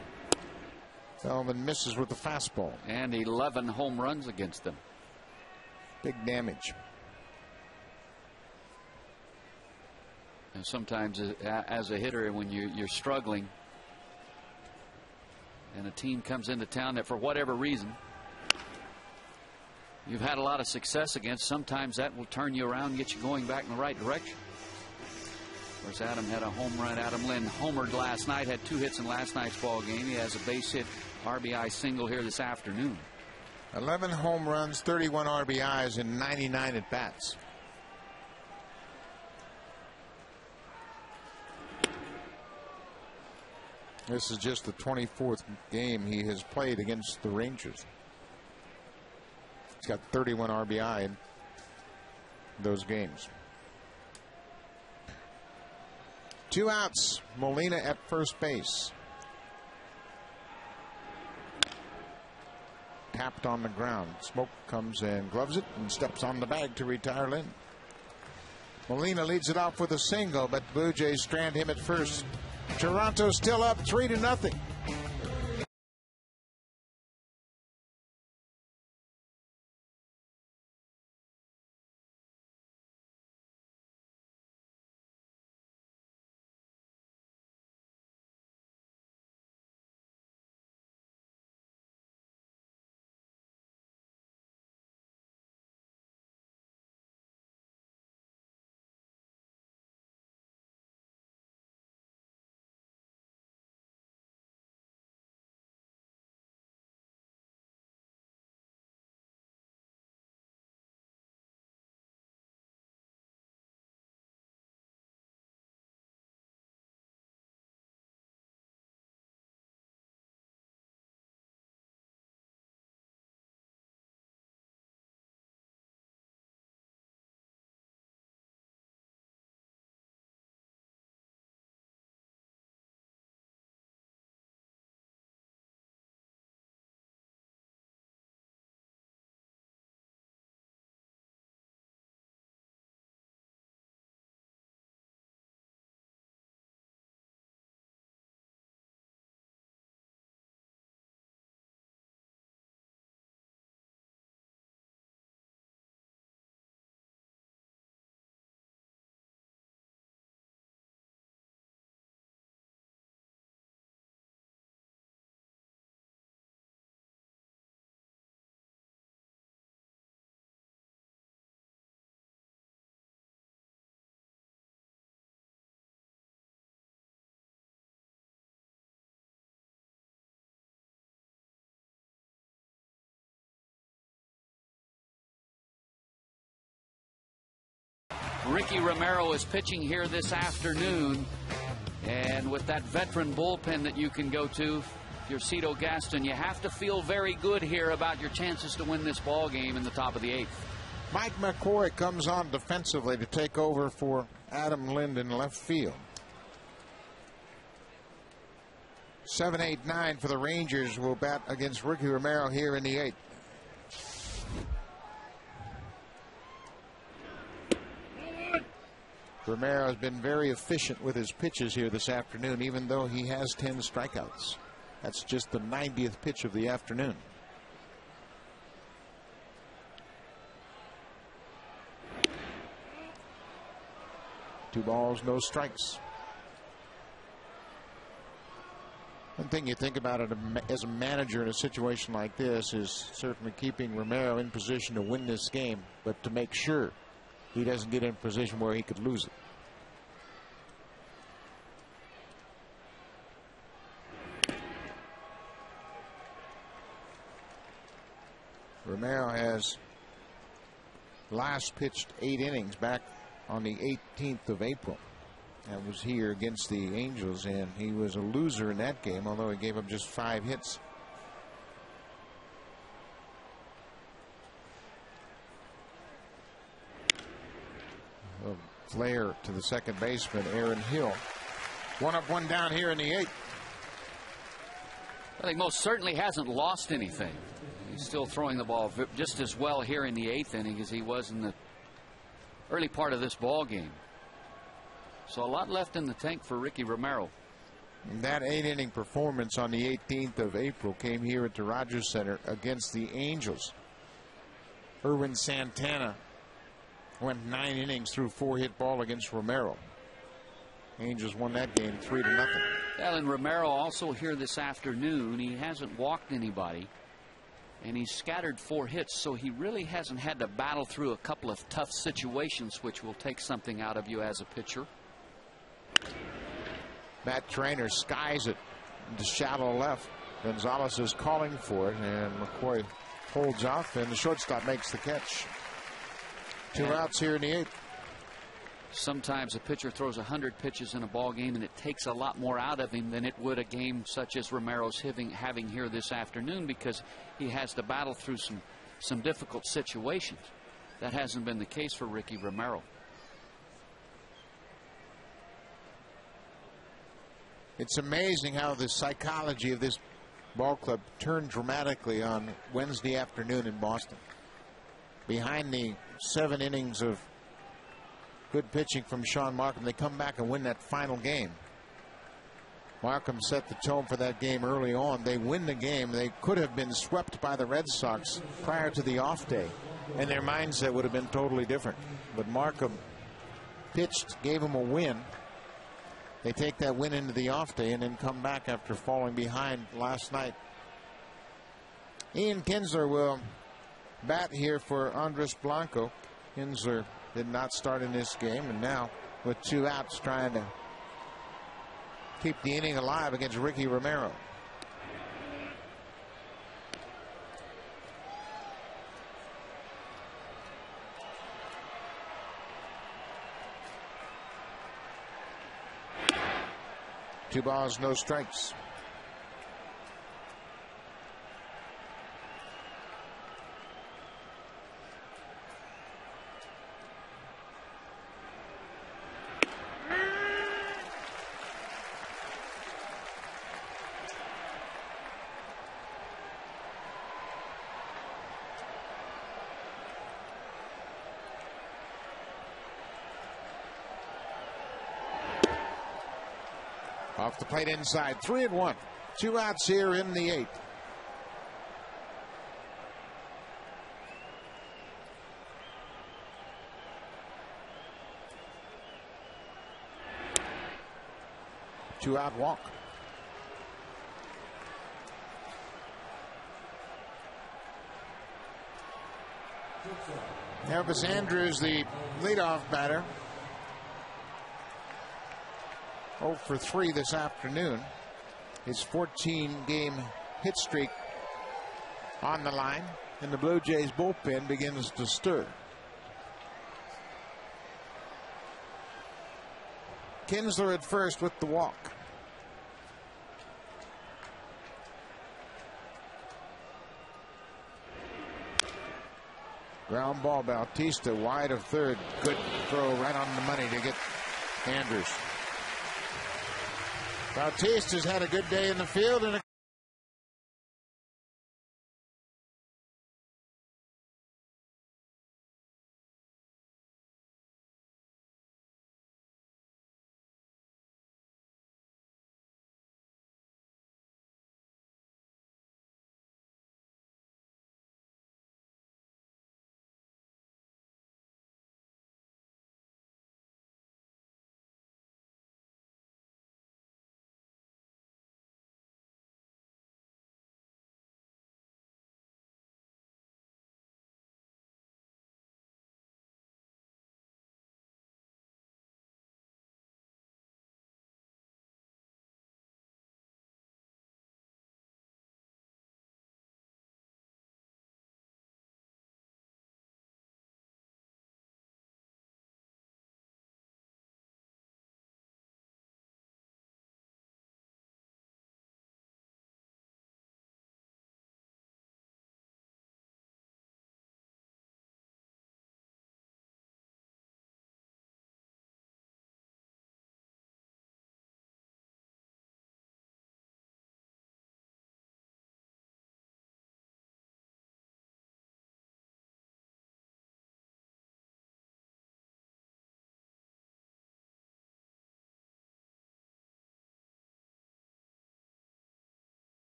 Feldman misses with the fastball. And 11 home runs against them. Big damage. And sometimes as a hitter, when you're struggling and a team comes into town that for whatever reason you've had a lot of success against, sometimes that will turn you around and get you going back in the right direction. Of course, Adam had a home run. Adam Lynn homered last night, had 2 hits in last night's ball game. He has a base hit RBI single here this afternoon. 11 home runs, 31 RBIs, and 99 at-bats. This is just the 24th game he has played against the Rangers. He's got 31 RBI in those games. 2 outs. Molina at first base. tapped on the ground. Smoke comes and gloves it and steps on the bag to retire Lynn. Molina leads it off with a single, but the Blue Jays strand him at first. Toronto still up 3-0. Ricky Romero is pitching here this afternoon, and with that veteran bullpen that you can go to, if you're Cito Gaston, you have to feel very good here about your chances to win this ball game in the top of the 8th. Mike McCoy comes on defensively to take over for Adam Lind in left field. 7, 8, 9 for the Rangers will bat against Ricky Romero here in the 8th. Romero has been very efficient with his pitches here this afternoon, even though he has 10 strikeouts. That's just the 90th pitch of the afternoon. Two balls, no strikes. One thing you think about it as a manager in a situation like this is certainly keeping Romero in position to win this game, but to make sure he doesn't get in a position where he could lose it. Romero has last pitched 8 innings back on the 18th of April. That was here against the Angels, and he was a loser in that game, although he gave up just 5 hits. A flare to the second baseman, Aaron Hill. 1 up, 1 down here in the 8th. I think most certainly hasn't lost anything. He's still throwing the ball just as well here in the 8th inning as he was in the early part of this ball game. So a lot left in the tank for Ricky Romero. And that 8-inning performance on the 18th of April came here at the Rogers Center against the Angels. Erwin Santana went 9 innings through 4-hit ball against Romero. Angels won that game 3-0. Alan Romero also here this afternoon. He hasn't walked anybody, and he's scattered 4 hits, so he really hasn't had to battle through a couple of tough situations, which will take something out of you as a pitcher. Matt Trainer skies it to shallow left. Gonzalez is calling for it, and McCoy holds off, and the shortstop makes the catch. 2 outs here in the 8th. Sometimes a pitcher throws 100 pitches in a ball game, and it takes a lot more out of him than it would a game such as Romero's having here this afternoon, because he has to battle through some difficult situations. That hasn't been the case for Ricky Romero. It's amazing how the psychology of this Ball Club turned dramatically on Wednesday afternoon in Boston. Behind the 7 innings of good pitching from Sean Markham, they come back and win that final game. Markham set the tone for that game early on. They win the game. They could have been swept by the Red Sox prior to the off day, and their mindset would have been totally different. But Markham pitched, gave them a win. They take that win into the off day and then come back after falling behind last night. Ian Kinsler will bat here for Andres Blanco. Kinsler did not start in this game, and now with 2 outs trying to keep the inning alive against Ricky Romero. Two balls, no strikes. Off the plate inside, 3-1. 2 outs here in the 8th. Two-out walk. Elvis Andrews, the leadoff batter. 0 for 3 this afternoon. His 14-game hit streak on the line, and the Blue Jays bullpen begins to stir. Kinsler at first with the walk. Ground ball, Bautista wide of third. Good throw right on the money to get Andrews. Bautista's had a good day in the field and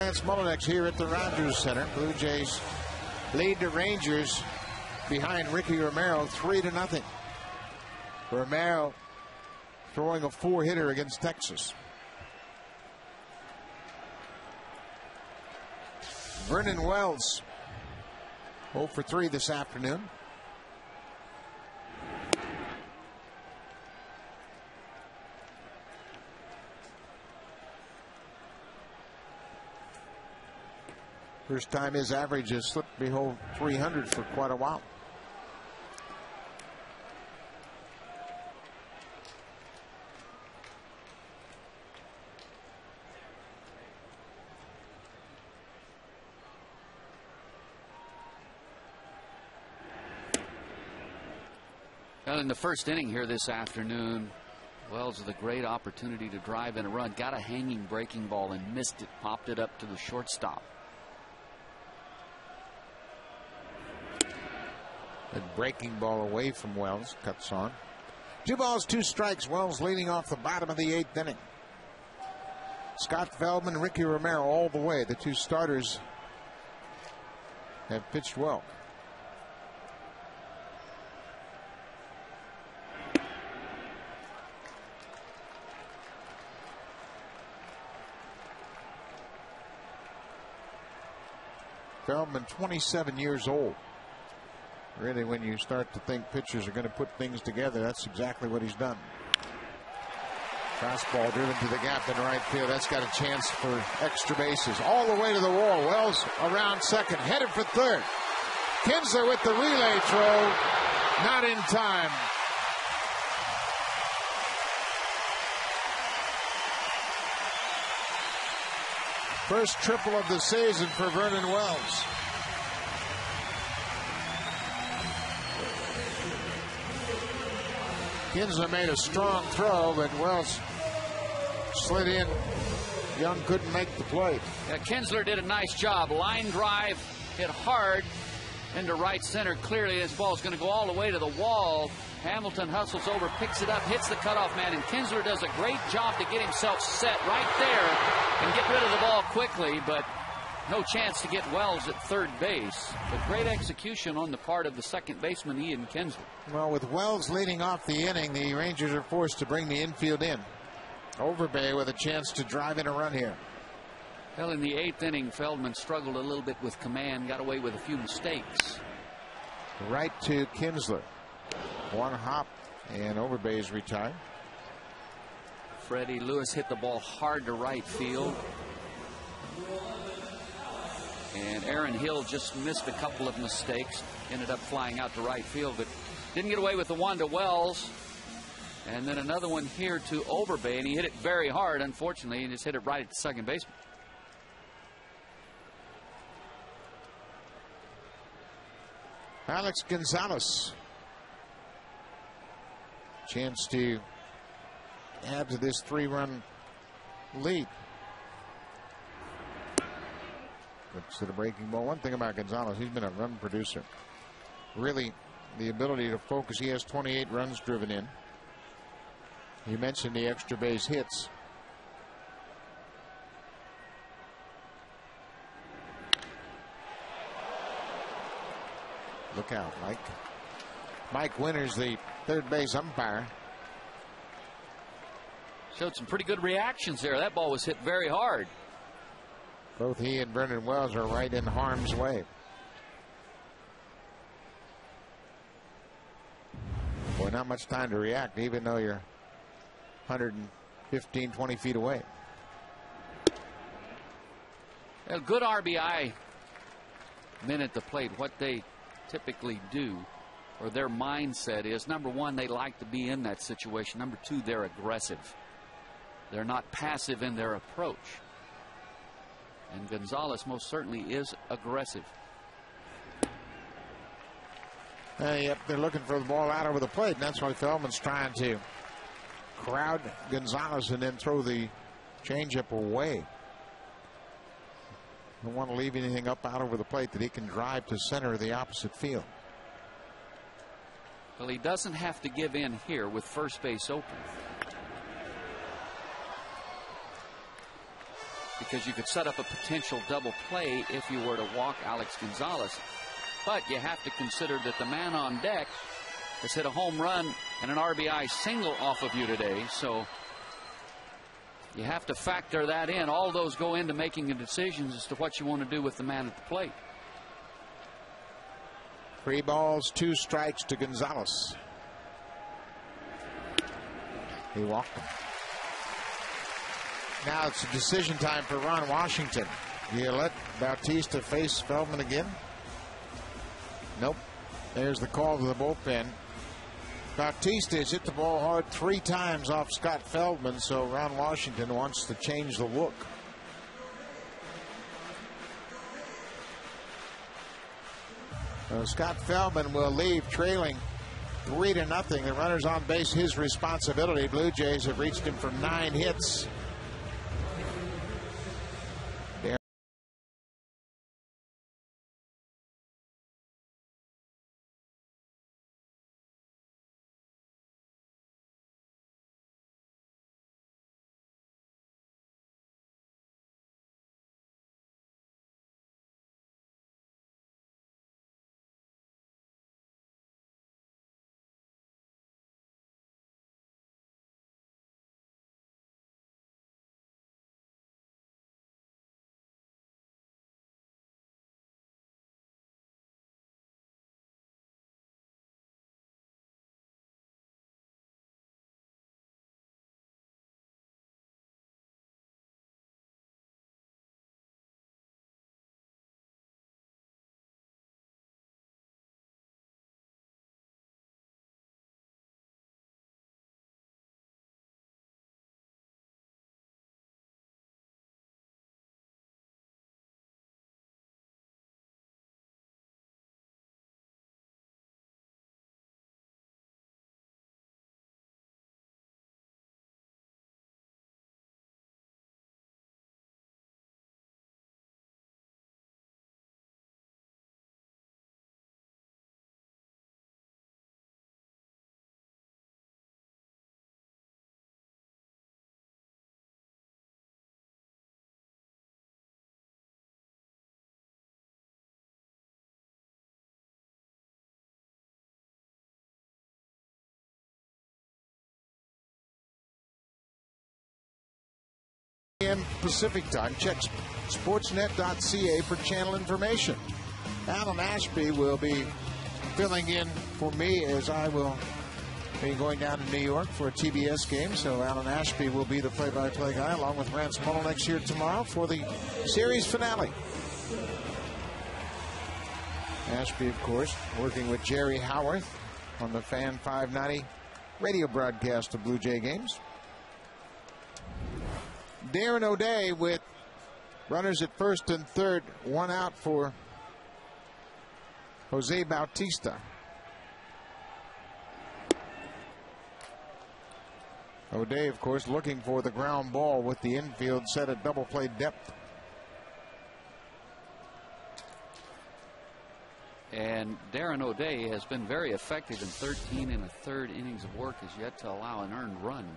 Lance Mullinex here at the Rogers Center. Blue Jays lead the Rangers behind Ricky Romero 3-0. Romero throwing a 4-hitter against Texas. Vernon Wells 0 for 3 this afternoon. First time his average has slipped below 300 for quite a while. Well, in the first inning here this afternoon, Wells with a great opportunity to drive in a run. Got a hanging breaking ball and missed it. Popped it up to the shortstop. A breaking ball away from Wells. Cuts on. 2 balls, 2 strikes. Wells leading off the bottom of the 8th inning. Scott Feldman, Ricky Romero all the way. The 2 starters have pitched well. Feldman, 27 years old. Really, when you start to think pitchers are going to put things together, that's exactly what he's done. Fastball driven to the gap in right field. That's got a chance for extra bases. All the way to the wall. Wells around second, headed for third. Kinsler with the relay throw. Not in time. First triple of the season for Vernon Wells. Kinsler made a strong throw, but Wells slid in. Young couldn't make the play. Yeah, Kinsler did a nice job. Line drive, hit hard into right center. Clearly, this ball is going to go all the way to the wall. Hamilton hustles over, picks it up, hits the cutoff man, and Kinsler does a great job to get himself set right there and get rid of the ball quickly, but no chance to get Wells at third base. But great execution on the part of the second baseman, Ian Kinsler. Well, with Wells leading off the inning, the Rangers are forced to bring the infield in. Overbay with a chance to drive in a run here. Well, in the 8th inning, Feldman struggled a little bit with command, got away with a few mistakes. Right to Kinsler. One hop and Overbay is retired. Freddie Lewis hit the ball hard to right field. And Aaron Hill just missed a couple of mistakes. Ended up flying out to right field, but didn't get away with the one to Wells. And then another one here to Overbay, and he hit it very hard. Unfortunately, he just hit it right at the second baseman. Alex Gonzalez. Chance to add to this 3-run lead. Looks to the breaking ball. One thing about Gonzalez, he's been a run producer. Really, the ability to focus. He has 28 runs driven in. You mentioned the extra base hits. Look out, Mike. Mike Winters, the third base umpire. Showed some pretty good reactions there. That ball was hit very hard. Both he and Vernon Wells are right in harm's way. Boy, not much time to react, even though you're 115, 20 feet away. A good RBI men at the plate. What they typically do, or their mindset is, number one, they like to be in that situation. Number two, they're aggressive. They're not passive in their approach. And Gonzalez most certainly is aggressive. Yep, they're looking for the ball out over the plate, and that's why Feldman's trying to crowd Gonzalez and then throw the changeup away. Don't want to leave anything up out over the plate that he can drive to center of the opposite field. Well, he doesn't have to give in here with first base open, because you could set up a potential double play if you were to walk Alex Gonzalez. But you have to consider that the man on deck has hit a home run and an RBI single off of you today. So you have to factor that in. All those go into making a decision as to what you want to do with the man at the plate. 3 balls, 2 strikes to Gonzalez. He walked him. Now it's a decision time for Ron Washington. Do you let Bautista face Feldman again? Nope. There's the call to the bullpen. Bautista has hit the ball hard 3 times off Scott Feldman, so Ron Washington wants to change the look. Scott Feldman will leave trailing 3-0. The runner's on base, his responsibility. Blue Jays have reached him for 9 hits. Pacific time. Check sportsnet.ca for channel information. Alan Ashby will be filling in for me as I will be going down to New York for a TBS game. So Alan Ashby will be the play-by-play guy along with Rance Mullinax here tomorrow for the series finale. Ashby, of course, working with Jerry Howarth on the Fan 590 radio broadcast of Blue Jay games. Darren O'Day with runners at first and third, 1 out for Jose Bautista. O'Day, of course, looking for the ground ball with the infield set at double play depth. And Darren O'Day has been very effective in 13 1/3 innings of work, has yet to allow an earned run.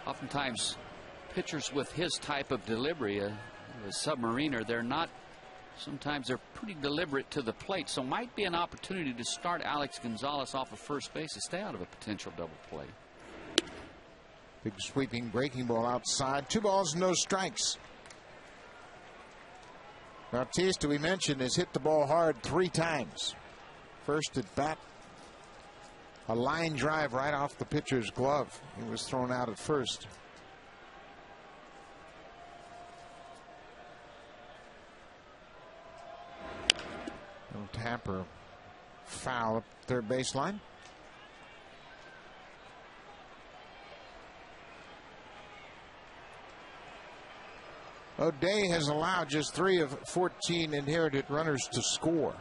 Oftentimes, pitchers with his type of delivery, a submariner, sometimes they're pretty deliberate to the plate. So might be an opportunity to start Alex Gonzalez off of first base to stay out of a potential double play. Big sweeping breaking ball outside. 2 balls, no strikes. Bautista, we mentioned, has hit the ball hard 3 times. First at bat, a line drive right off the pitcher's glove. He was thrown out at first. No tapper, foul up third baseline. O'Day has allowed just 3 of 14 inherited runners to score.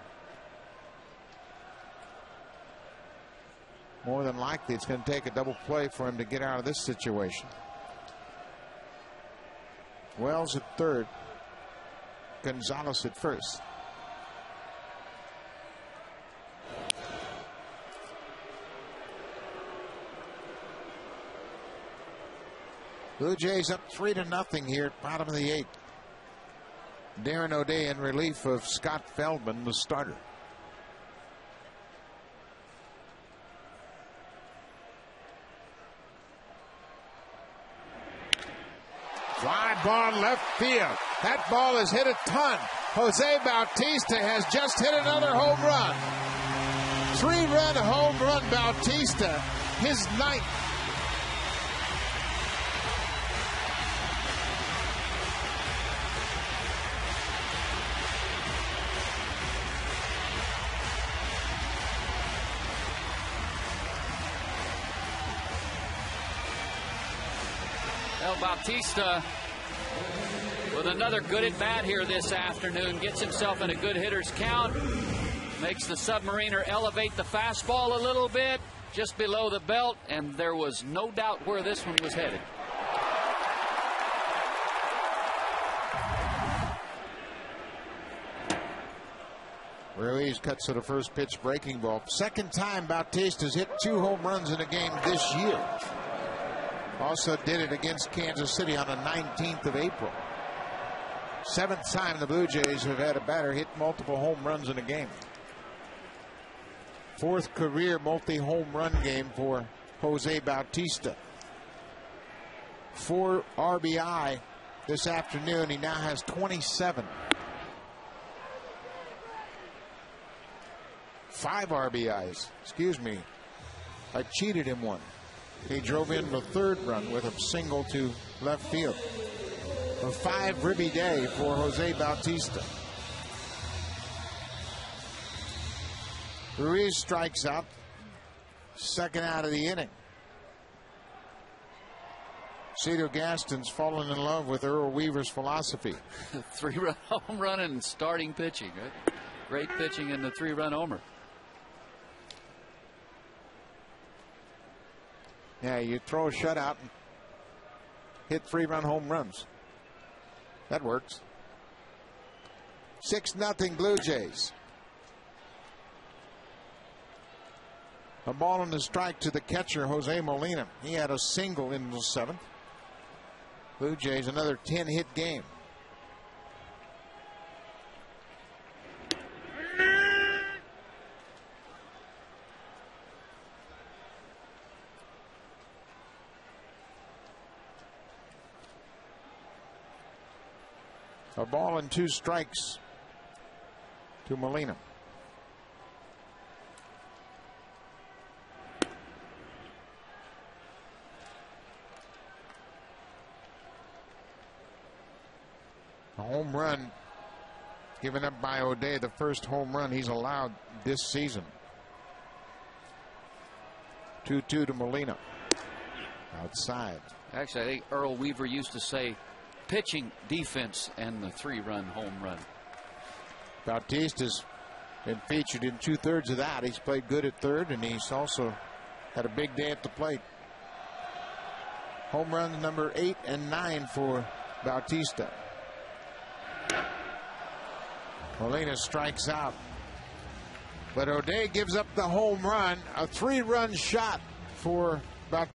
More than likely, it's going to take a double play for him to get out of this situation. Wells at third, Gonzalez at first. Blue Jays up 3-0 here at bottom of the 8th. Darren O'Day in relief of Scott Feldman, the starter. Fly ball left field. That ball has hit a ton. Jose Bautista has just hit another home run. 3-run home run Bautista his ninth. Bautista with another good at bat here this afternoon. Gets himself in a good hitter's count. Makes the Submariner elevate the fastball a little bit just below the belt, and there was no doubt where this one was headed. Ruiz cuts to the first pitch breaking ball. Second time Bautista's hit 2 home runs in a game this year. Also did it against Kansas City on the 19th of April. 7th time the Blue Jays have had a batter hit multiple home runs in a game. 4th career multi-home run game for Jose Bautista. 4 RBI this afternoon. He now has 27. 5 RBIs. Excuse me. I cheated him one. He drove in the 3rd run with a single to left field. A 5 ribby day for Jose Bautista. Ruiz strikes out. 2nd out of the inning. Cedar Gaston's fallen in love with Earl Weaver's philosophy. 3-run home run and starting pitching. Right? Great pitching in the 3-run homer. Yeah, you throw a shutout and hit 3-run home runs. That works. 6-0 Blue Jays. A ball and a strike to the catcher, Jose Molina. He had a single in the 7th. Blue Jays another 10-hit game. A ball and 2 strikes to Molina. A home run given up by O'Day, the first home run he's allowed this season. 2-2 to Molina. Outside. Actually, I think Earl Weaver used to say pitching, defense, and the 3-run home run. Bautista's been featured in 2/3 of that. He's played good at 3rd, and he's also had a big day at the plate. Home runs number 8 and 9 for Bautista. Molina strikes out, but O'Day gives up the home run. A 3-run shot for Bautista.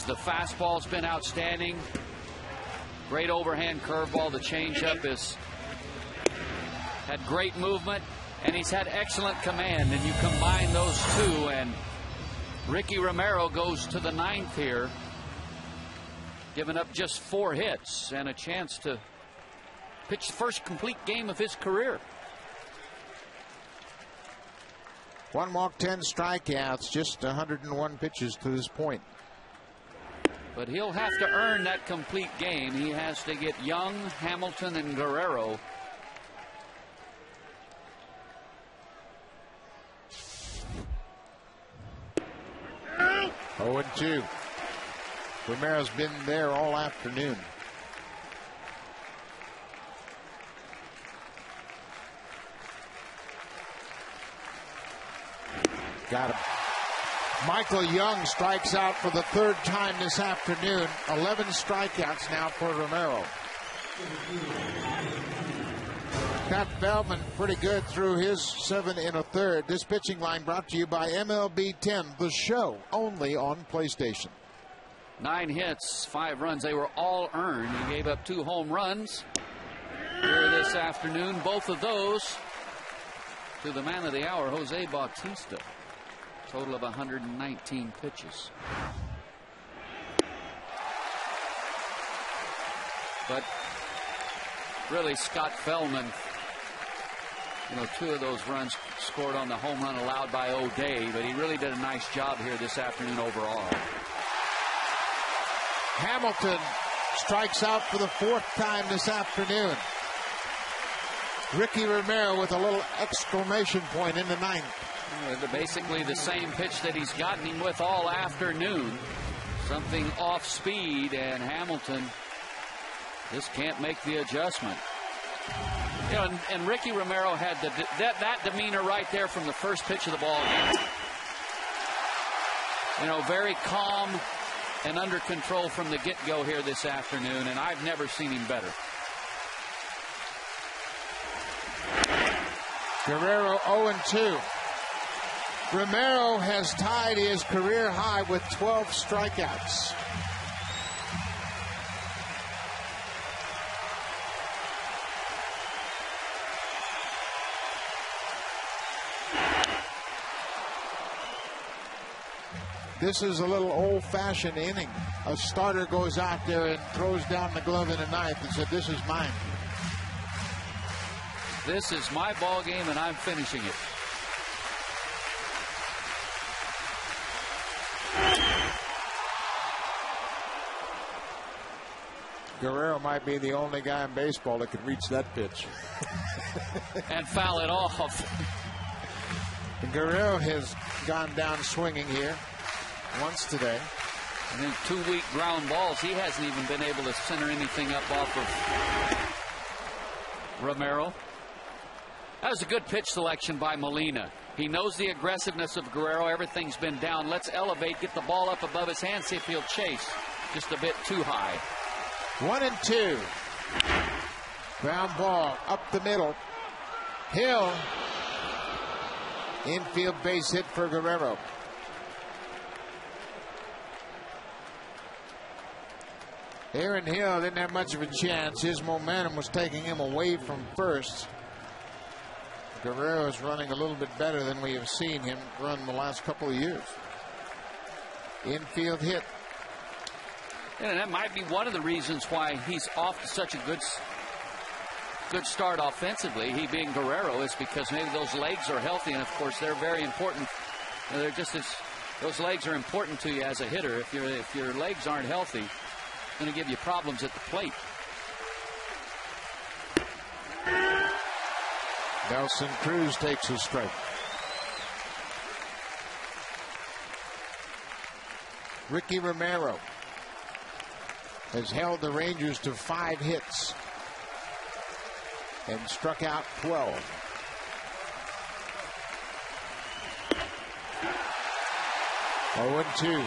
The fastball's been outstanding. Great overhand curveball. The changeup has had great movement, and he's had excellent command. And you combine those two, and Ricky Romero goes to the 9th here, giving up just 4 hits and a chance to pitch the first complete game of his career. 1 walk, 10 strikeouts, just 101 pitches to this point. But he'll have to earn that complete game. He has to get Young, Hamilton, and Guerrero. Oh, 0-2. Romero's been there all afternoon. Got him. Michael Young strikes out for the 3rd time this afternoon. 11 strikeouts now for Romero. Pat Feldman pretty good through his 7 1/3. This pitching line brought to you by MLB 10, the show, only on PlayStation. 9 hits, 5 runs. They were all earned. He gave up 2 home runs here this afternoon. Both of those to the man of the hour, Jose Bautista. Total of 119 pitches. But really, Scott Feldman, 2 of those runs scored on the home run allowed by O'Day, but he really did a nice job here this afternoon overall. Hamilton strikes out for the 4th time this afternoon. Ricky Romero with a little exclamation point in the 9th. Basically the same pitch that he's gotten him with all afternoon. Something off speed, and Hamilton just can't make the adjustment. And Ricky Romero had that demeanor right there from the first pitch of the ball game. Very calm and under control from the get-go here this afternoon, and I've never seen him better. Guerrero 0-2. Romero has tied his career high with 12 strikeouts. This is a little old-fashioned inning. A starter goes out there and throws down the glove in the 9th and said, "This is mine. This is my ball game, and I'm finishing it." Guerrero might be the only guy in baseball that could reach that pitch. And foul it off. Guerrero has gone down swinging here once today. And then 2 weak ground balls. He hasn't even been able to center anything up off of Romero. That was a good pitch selection by Molina. He knows the aggressiveness of Guerrero. Everything's been down. Let's elevate, get the ball up above his hand, see if he'll chase. Just a bit too high. 1-2. Ground ball up the middle. Hill. Infield base hit for Guerrero. Aaron Hill didn't have much of a chance. His momentum was taking him away from first. Guerrero is running a little bit better than we have seen him run the last couple of years. Infield hit. And that might be one of the reasons why he's off to such a good start offensively, he being Guerrero, is because maybe those legs are healthy, and of course they're very important. They're just those legs are important to you as a hitter. If your legs aren't healthy, it's going to give you problems at the plate. Nelson Cruz takes a strike. Ricky Romero has held the Rangers to 5 hits and struck out 12. Oh, 2.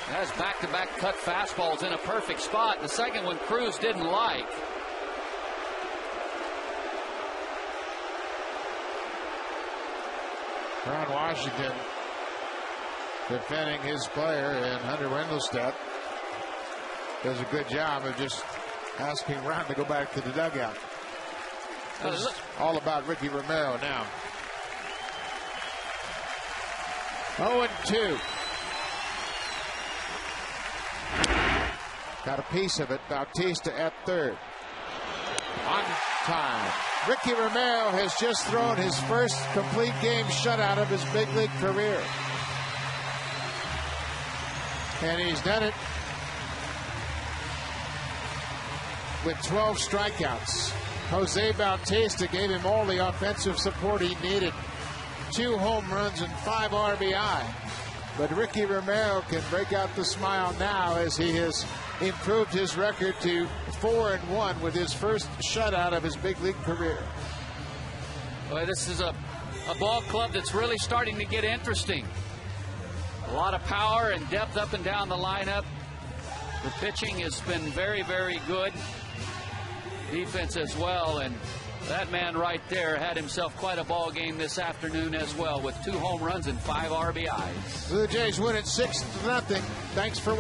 That's back-to-back cut fastballs in a perfect spot. The second one Cruz didn't like. Ron Washington defending his player, and Hunter Wendelstedt does a good job of just asking Ron to go back to the dugout. It's all about Ricky Romero now. 0-2. Got a piece of it. Bautista at third. On time. Ricky Romero has just thrown his first complete game shutout of his big league career. And he's done it with 12 strikeouts. Jose Bautista gave him all the offensive support he needed. 2 home runs and 5 RBI. But Ricky Romero can break out the smile now as he has improved his record to 4-1 with his first shutout of his big league career. Well, this is a ball club that's really starting to get interesting. A lot of power and depth up and down the lineup. The pitching has been very, very good. Defense as well, and that man right there had himself quite a ball game this afternoon as well, with 2 home runs and 5 RBIs. Blue Jays win it 6-0. Thanks for watching.